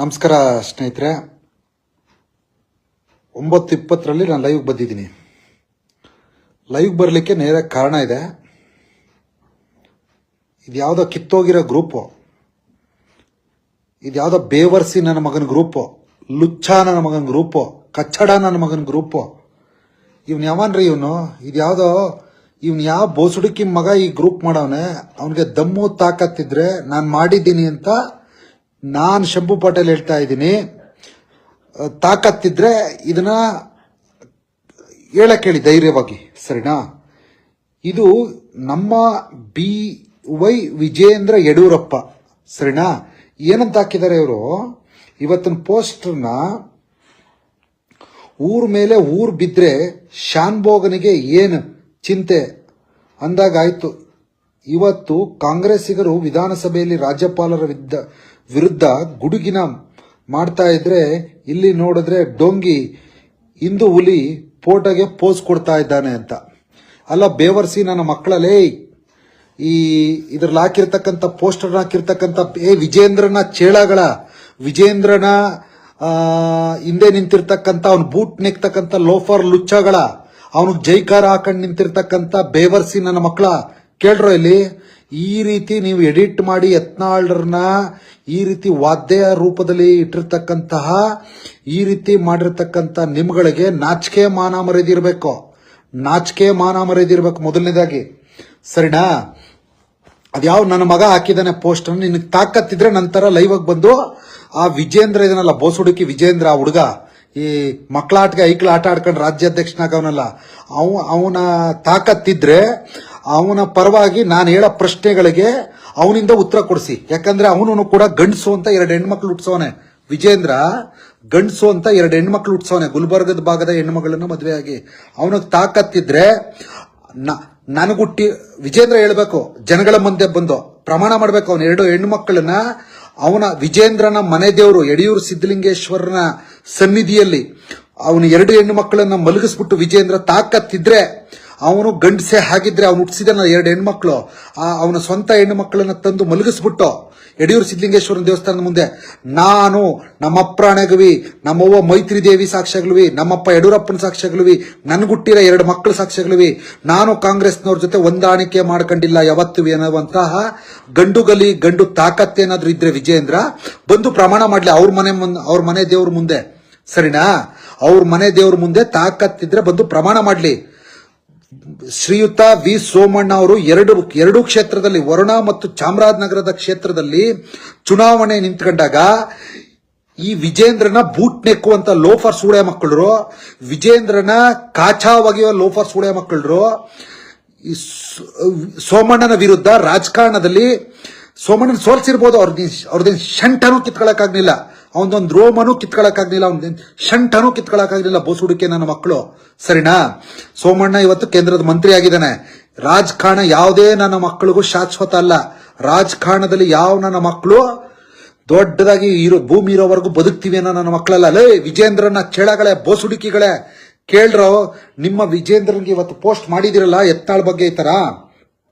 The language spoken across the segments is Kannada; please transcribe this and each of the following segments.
ನಮಸ್ಕಾರ ಸ್ನೇಹಿತರೆ. 9:20 ನಾನು ಲೈವ್ ಬಂದಿದ್ದೀನಿ. ಲೈವ್ ಬರಲಿಕ್ಕೆ ನೇರ ಕಾರಣ ಇದೆ. ಇದು ಯಾವುದೋ ಕಿತ್ತೋಗಿರೋ ಗ್ರೂಪು, ಇದು ಯಾವುದೋ ಬೇವರ್ಸಿ ನನ್ನ ಮಗನ ಗ್ರೂಪು, ಲುಚ್ಚ ನನ್ನ ಮಗನ ಗ್ರೂಪು, ಕಚ್ಚಡ ನನ್ನ ಮಗನ ಗ್ರೂಪು. ಇವನು ಯಾವನ್ರಿ ಇವನು? ಇದು ಯಾವುದೋ ಇವನು ಯಾವ ಬೋಸುಡುಕಿ ಮಗ ಈ ಗ್ರೂಪ್ ಮಾಡವನೆ. ಅವನಿಗೆ ದಮ್ಮು ತಾಕತ್ತಿದ್ರೆ ನಾನು ಮಾಡಿದ್ದೀನಿ ಅಂತ ನಾನು ಶಂಭು ಪಟೇಲ್ ಹೇಳ್ತಾ ಇದ್ದೀನಿ. ತಾಕತ್ತಿದ್ರೆ ಇದನ್ನ ಹೇಳಕ್ ಹೇಳಿ ಧೈರ್ಯವಾಗಿ, ಸರಿನಾ? ಇದು ನಮ್ಮ BY ವಿಜೇಂದ್ರ ಯಡಿಯೂರಪ್ಪ, ಸರಿನಾ? ಏನಂತ ಹಾಕಿದ್ದಾರೆ ಇವರು ಇವತ್ತಿನ ಪೋಸ್ಟರ್ನ, ಊರ್ ಮೇಲೆ ಊರ್ ಬಿದ್ರೆ ಶಾನ್ಭೋಗನಿಗೆ ಏನು ಚಿಂತೆ ಅಂದಾಗಾಯ್ತು. ಇವತ್ತು ಕಾಂಗ್ರೆಸ್ಸಿಗರು ವಿಧಾನಸಭೆಯಲ್ಲಿ ರಾಜ್ಯಪಾಲರ ವಿರುದ್ಧ ಗುಡುಗಿನ ಮಾಡ್ತಾ ಇದ್ರೆ, ಇಲ್ಲಿ ನೋಡಿದ್ರೆ ಡೊಂಗಿ ಹಿಂದೂ ಹುಲಿ ಫೋಟೋಗೆ ಪೋಸ್ ಕೊಡ್ತಾ ಇದ್ದಾನೆ ಅಂತ. ಅಲ್ಲ ಬೇವರ್ಸಿ ನನ್ನ ಮಕ್ಕಳಲ್ಲೇ, ಈ ಇದ್ರಲ್ಲಿ ಹಾಕಿರ್ತಕ್ಕಂಥ ಪೋಸ್ಟರ್ ಹಾಕಿರ್ತಕ್ಕಂಥ ವಿಜೇಂದ್ರನ ಚೇಳಗಳ, ವಿಜೇಂದ್ರನ ಹಿಂದೆ ನಿಂತಿರ್ತಕ್ಕಂಥ ಅವನ್ ಬೂಟ್ ನೆಕ್ತಕ್ಕಂಥ ಲೋಫರ್ ಲುಚ್ಚಗಳ, ಅವನಿಗೆ ಜೈಕಾರ ಹಾಕೊಂಡು ನಿಂತಿರ್ತಕ್ಕಂಥ ಬೇವರ್ಸಿ ನನ್ನ ಮಕ್ಕಳ ಕೇಳ್ರೋ ಇಲ್ಲಿ. ಈ ರೀತಿ ನೀವು ಎಡಿಟ್ ಮಾಡಿ ಯತ್ನಾಳ್ರನ್ನ ಈ ರೀತಿ ವಾದ್ಯ ರೂಪದಲ್ಲಿ ಇಟ್ಟಿರ್ತಕ್ಕಂತಹ, ಈ ರೀತಿ ಮಾಡಿರ್ತಕ್ಕಂಥ ನಿಮ್ಗಳಿಗೆ ನಾಚಿಕೆ ಮಾನ ಮರೆದಿರ್ಬೇಕು, ನಾಚಿಕೆ ಮಾನ ಮರೆದಿರ್ಬೇಕು ಮೊದಲನೇದಾಗಿ, ಸರಿನಾ? ಅದ್ಯಾವ ನನ್ನ ಮಗ ಹಾಕಿದಾನೆ ಪೋಸ್ಟ್, ನಿನಗೆ ತಾಕತ್ತಿದ್ರೆ ನಂತರ ಲೈವ್ ಆಗಿ ಬಂದು ಆ ವಿಜೇಂದ್ರ ಇದನ್ನಲ್ಲ, ಬೋಸುಡುಕಿ ವಿಜೇಂದ್ರ ಹುಡುಗ, ಈ ಮಕ್ಕಳಾಟಕ್ಕೆ ಐಕ್ಳ ಆಟ ಆಡ್ಕೊಂಡು ರಾಜ್ಯಾಧ್ಯಕ್ಷನಾಗವನಲ್ಲ, ಅವನ ತಾಕತ್ತಿದ್ರೆ ಅವನ ಪರವಾಗಿ ನಾನು ಹೇಳೋ ಪ್ರಶ್ನೆಗಳಿಗೆ ಅವನಿಂದ ಉತ್ತರ ಕೊಡಿಸಿ. ಯಾಕಂದ್ರೆ ಅವನು ಕೂಡ ಗಂಡಸು ಅಂತ 2 ಹೆಣ್ಮಕ್ಳು ಹುಟ್ಸೋನೆ. ವಿಜೇಂದ್ರ ಗಂಡಸು ಅಂತ 2 ಹೆಣ್ಮಕ್ಳು ಹುಟ್ಸೋನೆ, ಗುಲ್ಬರ್ಗದ ಭಾಗದ ಹೆಣ್ಮಗಳನ್ನ ಮದುವೆ ಆಗಿ. ಅವನಿಗೆ ತಾಕತ್ತಿದ್ರೆ ನನಗುಟ್ಟಿ ವಿಜೇಂದ್ರ ಹೇಳ್ಬೇಕು, ಜನಗಳ ಮುಂದೆ ಬಂದು ಪ್ರಮಾಣ ಮಾಡ್ಬೇಕು. ಅವನ 2 ಹೆಣ್ಮಕ್ಳನ್ನ, ಅವನ ವಿಜೇಂದ್ರನ ಮನೆ ದೇವರು ಯಡಿಯೂರು ಸಿದ್ದಲಿಂಗೇಶ್ವರನ ಸನ್ನಿಧಿಯಲ್ಲಿ ಅವನ 2 ಹೆಣ್ಣು ಮಕ್ಕಳನ್ನ ಮಲಗಿಸ್ಬಿಟ್ಟು, ವಿಜೇಂದ್ರ ತಾಕತ್ತಿದ್ರೆ ಅವನು ಗಂಡಸೆ ಆಗಿದ್ರೆ, ಅವನು ಹುಟ್ಟಿಸಿದ 2 ಹೆಣ್ಮಕ್ಳು, ಅವನ ಸ್ವಂತ ಹೆಣ್ಣು ಮಕ್ಕಳನ್ನ ತಂದು ಮಲಗಿಸ್ಬಿಟ್ಟು ಯಡಿಯೂರು ಸಿದ್ದಲಿಂಗೇಶ್ವರನ ದೇವಸ್ಥಾನದ ಮುಂದೆ, ನಾನು ನಮ್ಮಪ್ಪ ಪ್ರಾಣಗವಿ, ನಮ್ಮವ್ವ ಮೈತ್ರಿ ದೇವಿ ಸಾಕ್ಷ್ಯಗಳುವಿ, ನಮ್ಮಪ್ಪ ಯಡಿಯೂರಪ್ಪನ ಸಾಕ್ಷ್ಯಗಳುವಿ, ನನ್ಗುಟ್ಟಿರೋ 2 ಮಕ್ಕಳ ಸಾಕ್ಷ್ಯಗಳುವಿ, ನಾನು ಕಾಂಗ್ರೆಸ್ನವ್ರ ಜೊತೆ ಹೊಂದಾಣಿಕೆ ಮಾಡ್ಕೊಂಡಿಲ್ಲ ಯಾವತ್ತು ಅನ್ನುವಂತಹ ಗಂಡು ತಾಕತ್ತೇನಾದ್ರೂ ಇದ್ರೆ ವಿಜೇಂದ್ರ ಬಂದು ಪ್ರಮಾಣ ಮಾಡ್ಲಿ ಅವ್ರ ಮನೆ ದೇವ್ರ ಮುಂದೆ, ಸರಿನಾ? ಅವ್ರ ಮನೆ ದೇವ್ರ ಮುಂದೆ ತಾಕತ್ತಿದ್ರೆ ಬಂದು ಪ್ರಮಾಣ ಮಾಡ್ಲಿ. ಶ್ರೀಯುತ ವಿ ಸೋಮಣ್ಣ ಅವರು ಎರಡು ಕ್ಷೇತ್ರದಲ್ಲಿ, ವರುಣಾ ಮತ್ತು ಚಾಮರಾಜನಗರದ ಕ್ಷೇತ್ರದಲ್ಲಿ ಚುನಾವಣೆ ನಿಂತ್ಕೊಂಡಾಗ ಈ ವಿಜೇಂದ್ರನ ಬೂಟ್ ನೆಕ್ಕುವಂತ ಲೋಫರ್ ಸೂಳೆ ಮಕ್ಕಳು, ವಿಜೇಂದ್ರನ ಕಾಚಾ ಒಗೆಯುವ ಲೋಫರ್ ಸೂಳೆ ಮಕ್ಕಳು ಸೋಮಣ್ಣನ ವಿರುದ್ಧ ರಾಜಕಾರಣದಲ್ಲಿ, ಸೋಮಣ್ಣನ ಸೋಲ್ಸಿರ್ಬೋದು, ಅವ್ರದ್ದೇನು ಶಂಠನೂ ಕಿತ್ಕೊಳಕ್ಕಾಗ್ಲಿಲ್ಲ, ಅವನದೊಂದು ರೋಮನೂ ಕಿತ್ಕೊಳಕ್ಕಾಗ್ಲಿಲ್ಲ, ಅವನದೇನು ಶಂಠನೂ ಕಿತ್ಕೊಳಕ್ಕಾಗ್ಲಿಲ್ಲ ಬೋಸುಡುಕೆ ನನ್ನ ಮಕ್ಕಳು, ಸರಿನಾ? ಸೋಮಣ್ಣ ಇವತ್ತು ಕೇಂದ್ರದ ಮಂತ್ರಿ ಆಗಿದ್ದಾನೆ. ರಾಜಕಾರಣ ಯಾವುದೇ ನನ್ನ ಮಕ್ಕಳಿಗೂ ಶಾಶ್ವತ ಅಲ್ಲ. ರಾಜಕಾರಣದಲ್ಲಿ ಯಾವ ನನ್ನ ಮಕ್ಕಳು ದೊಡ್ಡದಾಗಿ ಭೂಮಿ ಇರೋವರೆಗೂ ಬದುಕ್ತಿವಿ ಅನ್ನೋ ನನ್ನ ಮಕ್ಕಳಲ್ಲ. ಅಲ್ಲೇ ವಿಜೇಂದ್ರನ ಚೇಳಗಳೇ, ಬೋಸುಡುಕಿಗಳೇ, ಕೇಳ್ರೋ, ನಿಮ್ಮ ವಿಜೇಂದ್ರನ್ಗೆ ಇವತ್ತು ಪೋಸ್ಟ್ ಮಾಡಿದಿರಲ್ಲ ಯತ್ನಾಳ್ ಬಗ್ಗೆ,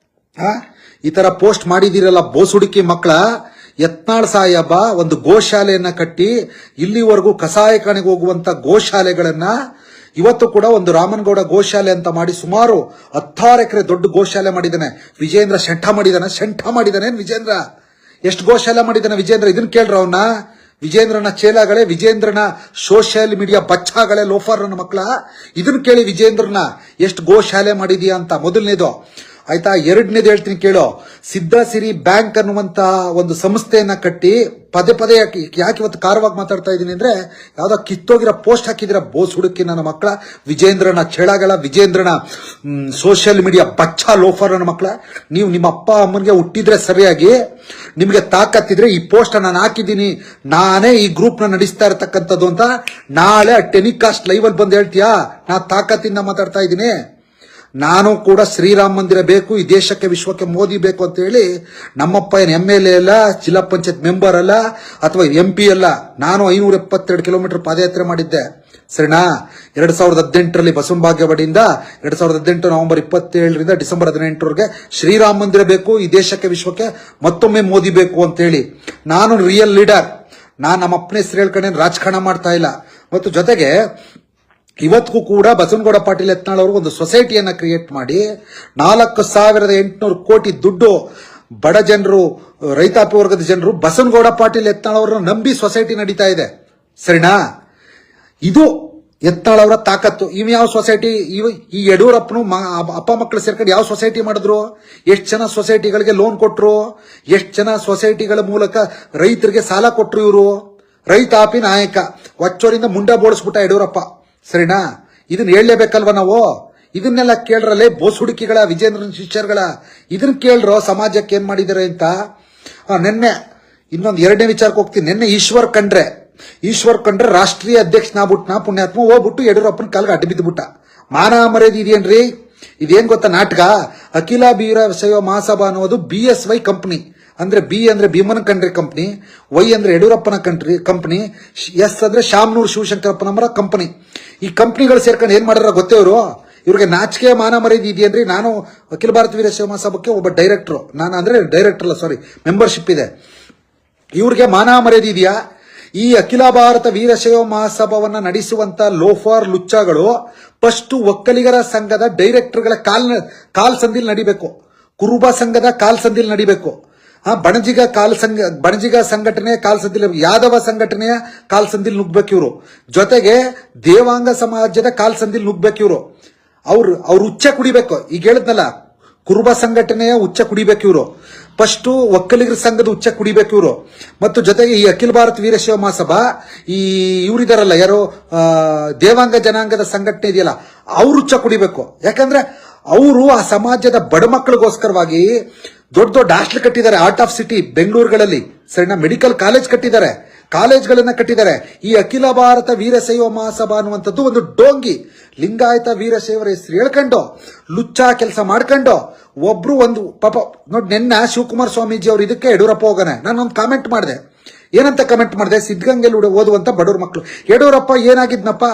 ಈ ತರ ಪೋಸ್ಟ್ ಮಾಡಿದಿರಲ್ಲ ಬೋಸುಡುಕಿ ಮಕ್ಕಳ. ಯತ್ನಾಳ್ ಸಾಹೇಬ ಒಂದು ಗೋಶಾಲೆಯನ್ನ ಕಟ್ಟಿ, ಇಲ್ಲಿವರೆಗೂ ಕಸಾಯಖಾನೆಗೆ ಹೋಗುವಂತ ಗೋಶಾಲೆಗಳನ್ನ ಇವತ್ತು ಕೂಡ ಒಂದು ರಾಮನಗೌಡ ಗೋಶಾಲೆ ಅಂತ ಮಾಡಿ ಸುಮಾರು 16 ಎಕರೆ ದೊಡ್ಡ ಗೋಶಾಲೆ ಮಾಡಿದ್ದಾನೆ ವಿಜೇಂದ್ರ. ಶಂಠ ಮಾಡಿದಾನೆ ವಿಜೇಂದ್ರ. ಎಷ್ಟು ಗೋಶಾಲೆ ಮಾಡಿದಾನೆ ವಿಜೇಂದ್ರ? ಇದನ್ನ ಕೇಳ್ರ ಅವನ್ನ. ವಿಜೇಂದ್ರನ ಚೇಲಾಗಳೇ, ವಿಜೇಂದ್ರನ ಸೋಷಿಯಲ್ ಮೀಡಿಯಾ ಬಚ್ಚಾಗಳೇ, ಲೋಫರ್ನ ಮಕ್ಕಳ, ಇದನ್ನ ಕೇಳಿ ವಿಜೇಂದ್ರನ ಎಷ್ಟು ಗೋಶಾಲೆ ಮಾಡಿದೀಯಾ ಅಂತ. ಮೊದಲನೇದು ಆಯ್ತಾ. ಎರಡನೇದು ಹೇಳ್ತೀನಿ ಕೇಳೋ. ಸಿದ್ಧಸಿರಿ ಬ್ಯಾಂಕ್ ಅನ್ನುವಂತ ಒಂದು ಸಂಸ್ಥೆಯನ್ನ ಕಟ್ಟಿ, ಪದೇ ಯಾಕೆ ಇವತ್ತು ಕಾರವಾಗಿ ಮಾತಾಡ್ತಾ ಇದ್ದೀನಿ ಅಂದ್ರೆ, ಯಾವ್ದೋ ಕಿತ್ತೋಗಿರೋ ಪೋಸ್ಟ್ ಹಾಕಿದಿರ ಬೋಸ್ ಹುಡುಕಿ ನನ್ನ ಮಕ್ಕಳ, ವಿಜೇಂದ್ರನ ಚೇಳಗಳ, ವಿಜೇಂದ್ರನ ಸೋಷಿಯಲ್ ಮೀಡಿಯಾ ಬಚ್ಚಾ ಲೋಫರ್ನ ಮಕ್ಕಳ. ನೀವು ನಿಮ್ಮ ಅಪ್ಪ ಅಮ್ಮನಿಗೆ ಹುಟ್ಟಿದ್ರೆ ಸರಿಯಾಗಿ, ನಿಮಗೆ ತಾಕತ್ತಿದ್ರೆ ಈ ಪೋಸ್ಟ್ ನಾನು ಹಾಕಿದ್ದೀನಿ, ನಾನೇ ಈ ಗ್ರೂಪ್ ನ ನಡೆಸ್ತಾ ಇರತಕ್ಕಂಥದ್ದು ಅಂತ ನಾಳೆ ಟೆಲಿಕಾಸ್ಟ್ ಲೈವ್ ಅಲ್ಲಿ ಬಂದು ಹೇಳ್ತೀಯಾ? ನಾ ತಾಕತ್ತಿಂದ ಮಾತಾಡ್ತಾ ಇದ್ದೀನಿ. ನಾನು ಕೂಡ ಶ್ರೀರಾಮ ಮಂದಿರ ಬೇಕು, ಈ ದೇಶಕ್ಕೆ ವಿಶ್ವಕ್ಕೆ ಮೋದಿ ಬೇಕು ಅಂತ ಹೇಳಿ, ನಮ್ಮಪ್ಪ ಏನು MLA ಅಲ್ಲ, ಜಿಲ್ಲಾ ಪಂಚಾಯತ್ ಮೆಂಬರ್ ಅಲ್ಲ, ಅಥವಾ MP ಅಲ್ಲ. ನಾನು 572 ಕಿಲೋಮೀಟರ್ ಪಾದಯಾತ್ರೆ ಮಾಡಿದ್ದೆ, ಸರಿನಾ? 2018ರಲ್ಲಿ ಬಸವನ ಬಾಗೇವಾಡಿಯಿಂದ 2018 ನವೆಂಬರ್ 27ರಿಂದ ಡಿಸೆಂಬರ್ 18ರವರೆಗೆ ಶ್ರೀರಾಮ ಮಂದಿರ ಬೇಕು, ಈ ದೇಶಕ್ಕೆ ವಿಶ್ವಕ್ಕೆ ಮತ್ತೊಮ್ಮೆ ಮೋದಿ ಬೇಕು ಅಂತ ಹೇಳಿ. ನಾನು ರಿಯಲ್ ಲೀಡರ್. ನಮ್ಮ ಅಪ್ಪನ ಹೆಸರು ಹೇಳ್ಕೊಂಡೇನು ರಾಜಕಾರಣ ಮಾಡ್ತಾ ಇಲ್ಲ. ಮತ್ತು ಜೊತೆಗೆ ಇವತ್ತಿಗೂ ಕೂಡ ಬಸವನಗೌಡ ಪಾಟೀಲ್ ಯತ್ನಾಳ್ ಅವರು ಒಂದು ಸೊಸೈಟಿಯನ್ನ ಕ್ರಿಯೇಟ್ ಮಾಡಿ 4,800 ಕೋಟಿ ದುಡ್ಡು ಬಡ ಜನರು, ರೈತಾಪಿ ವರ್ಗದ ಜನರು ಬಸವನಗೌಡ ಪಾಟೀಲ್ ಯತ್ನಾಳ್ ಅವರನ್ನ ನಂಬಿ ಸೊಸೈಟಿ ನಡೀತಾ ಇದೆ. ಸರಿನಾ? ಇದು ಯತ್ನಾಳ್ ಅವರ ತಾಕತ್ತು. ಯಾವ ಸೊಸೈಟಿ, ಈ ಯಡಿಯೂರಪ್ಪನು ಅಪ್ಪ ಮಕ್ಕಳು ಸೇರ್ಕೊಂಡು ಯಾವ ಸೊಸೈಟಿ ಮಾಡಿದ್ರು? ಎಷ್ಟು ಜನ ಸೊಸೈಟಿಗಳಿಗೆ ಲೋನ್ ಕೊಟ್ರು? ಎಷ್ಟು ಜನ ಸೊಸೈಟಿಗಳ ಮೂಲಕ ರೈತರಿಗೆ ಸಾಲ ಕೊಟ್ರು? ಇವರು ರೈತಾಪಿ ನಾಯಕ. ಒಚ್ಚೋರಿಂದ ಮುಂಡ ಬೋಳಿಸ್ಬಿಟ್ಟ ಯಡಿಯೂರಪ್ಪ. ಸರಿನಾ? ಇದನ್ನ ಹೇಳಲೇಬೇಕಲ್ವ ನಾವು? ಇದನ್ನೆಲ್ಲ ಕೇಳ್ರಲ್ಲೇ ಬೋಸುಡುಕಿಗಳ, ವಿಜೇಂದ್ರನ್ ಶಿಷ್ಯರ್ಗಳ, ಇದನ್ನ ಕೇಳ್ರೋ ಸಮಾಜಕ್ಕೆ ಏನ್ ಮಾಡಿದ್ದಾರೆ ಅಂತ. ನಿನ್ನೆ ಇನ್ನೊಂದು ಎರಡನೇ ವಿಚಾರಕ್ಕೆ ಹೋಗ್ತೀನಿ. ನಿನ್ನೆ ಈಶ್ವರ್ ಖಂಡ್ರೆ ರಾಷ್ಟ್ರೀಯ ಅಧ್ಯಕ್ಷನಾಗ್ಬಿಟ್ನ ಪುಣ್ಯಾತ್ಮ. ಹೋಗ್ಬಿಟ್ಟು ಯಡಿಯೂರಪ್ಪನ ಕಾಲ್ಗೆ ಅಡ್ಡ ಬಿದ್ದುಬಿಟ್ಟ. ಮಾನ ಮರ್ಯಾದೆ ಇದೆಯೇನ್ರಿ? ಇದೇನ್ ಗೊತ್ತಾ ನಾಟಕ? ಅಖಿಲ ವೀರಶೈವ ಮಹಾಸಭಾ ಅನ್ನೋದು BSY ಕಂಪನಿ. ಅಂದ್ರೆ ಬಿ ಅಂದ್ರೆ ಭೀಮನ ಖಂಡ್ರೆ ಕಂಪನಿ, ವೈ ಅಂದ್ರೆ ಯಡಿಯೂರಪ್ಪನ ಕಂಪನಿ, ಎಸ್ ಅಂದ್ರೆ ಶಾಮನೂರು ಶಿವಶಂಕರಪ್ಪನವರ ಕಂಪನಿ. ಈ ಕಂಪನಿಗಳು ಸೇರ್ಕೊಂಡು ಏನ್ ಮಾಡ್ಯಾರ ಗೊತ್ತೇ? ಇವ್ರಿಗೆ ನಾಚಿಕೆ ಮಾನ ಮರ್ಯಾದೆ ಇದೆಯೇನ್ರಿ? ನಾನು ಅಖಿಲ ಭಾರತ ವೀರಶೈವ ಮಹಾಸಭಾಕ್ಕೆ ಒಬ್ಬ ಮೆಂಬರ್ಶಿಪ್ ಇದೆ. ಇವ್ರಿಗೆ ಮಾನ ಮರ್ಯಾದೆ ಇದೆಯಾ? ಈ ಅಖಿಲ ಭಾರತ ವೀರಶೈವ ಮಹಾಸಭಾವನ್ನ ನಡೆಸುವಂತ ಲೋಫಾರ್ ಲುಚ್ಚಾಗಳು ಫಸ್ಟ್ ಒಕ್ಕಲಿಗರ ಸಂಘದ ಡೈರೆಕ್ಟರ್ಗಳ ಕಾಲ್ ಸಂದಿಲ್ ನಡಿಬೇಕು, ಕುರುಬ ಸಂಘದ ಕಾಲ್ ಸಂದಿಲ್ ನಡಿಬೇಕು, ಬಣಜಿಗ ಸಂಘಟನೆಯ ಕಾಲ್ ಸಂದಿಲ್, ಯಾದವ ಸಂಘಟನೆಯ ಕಾಲ್ ಸಂದಿಲ್ ನುಗ್ಬೇಕು ಇವರು. ಜೊತೆಗೆ ದೇವಾಂಗ ಸಮಾಜದ ಕಾಲ್ ಸಂದಿಲ್ ನುಗ್ಬೇಕು ಇವರು. ಅವ್ರು ಉಚ್ಚ ಕುಡಿಬೇಕು. ಈಗ ಹೇಳಿದ್ನಲ್ಲ, ಕುರುಬ ಸಂಘಟನೆಯ ಉಚ್ಚ ಕುಡಿಬೇಕು ಇವರು. ಫಸ್ಟ್ ಒಕ್ಕಲಿಗರ ಸಂಘದ ಉಚ್ಚ ಕುಡಿಬೇಕು ಇವರು. ಮತ್ತು ಜೊತೆಗೆ ಈ ಅಖಿಲ ಭಾರತ ವೀರಶೈವ ಮಹಾಸಭಾ ಇವರಿದಾರಲ್ಲ, ಯಾರೋ ದೇವಾಂಗ ಜನಾಂಗದ ಸಂಘಟನೆ ಇದೆಯಲ್ಲ, ಅವ್ರು ಉಚ್ಚ ಕುಡಿಬೇಕು. ಯಾಕಂದ್ರೆ ಅವರು ಆ ಸಮಾಜದ ಬಡ ಮಕ್ಕಳಿಗೋಸ್ಕರವಾಗಿ ದೊಡ್ಡ ದೊಡ್ಡ ಹಾಸ್ಟೆಲ್ ಕಟ್ಟಿದ್ದಾರೆ. ಆರ್ಟ್ ಆಫ್ ಸಿಟಿ ಬೆಂಗಳೂರುಗಳಲ್ಲಿ ಸರಿನಾ, ಮೆಡಿಕಲ್ ಕಾಲೇಜ್ಗಳನ್ನ ಕಟ್ಟಿದ್ದಾರೆ. ಈ ಅಖಿಲ ಭಾರತ ವೀರಶೈವ ಮಹಾಸಭಾ ಅನ್ನುವಂಥದ್ದು ಒಂದು ಡೋಂಗಿ ಲಿಂಗಾಯತ ವೀರಶೈವರ ಹೆಸರು ಹೇಳ್ಕೊಂಡು ಲುಚ್ಚಾ ಕೆಲಸ ಮಾಡ್ಕೊಂಡು ಒಬ್ರು ಒಂದು ಪಾಪ ನೋಡಿ. ನಿನ್ನ ಶಿವಕುಮಾರ್ ಸ್ವಾಮೀಜಿ ಅವರು ಇದಕ್ಕೆ ಯಡಿಯೂರಪ್ಪ ಹೋಗೋಣ, ನಾನೊಂದು ಕಾಮೆಂಟ್ ಮಾಡಿದೆ. ಏನಂತ ಕಮೆಂಟ್ ಮಾಡಿದೆ? ಸಿದ್ಧಗಂಗೆಯಲ್ಲಿ ಓದುವಂತ ಬಡವ್ರ ಮಕ್ಕಳು. ಯಡಿಯೂರಪ್ಪ ಏನಾಗಿದ್ನಪ್ಪ,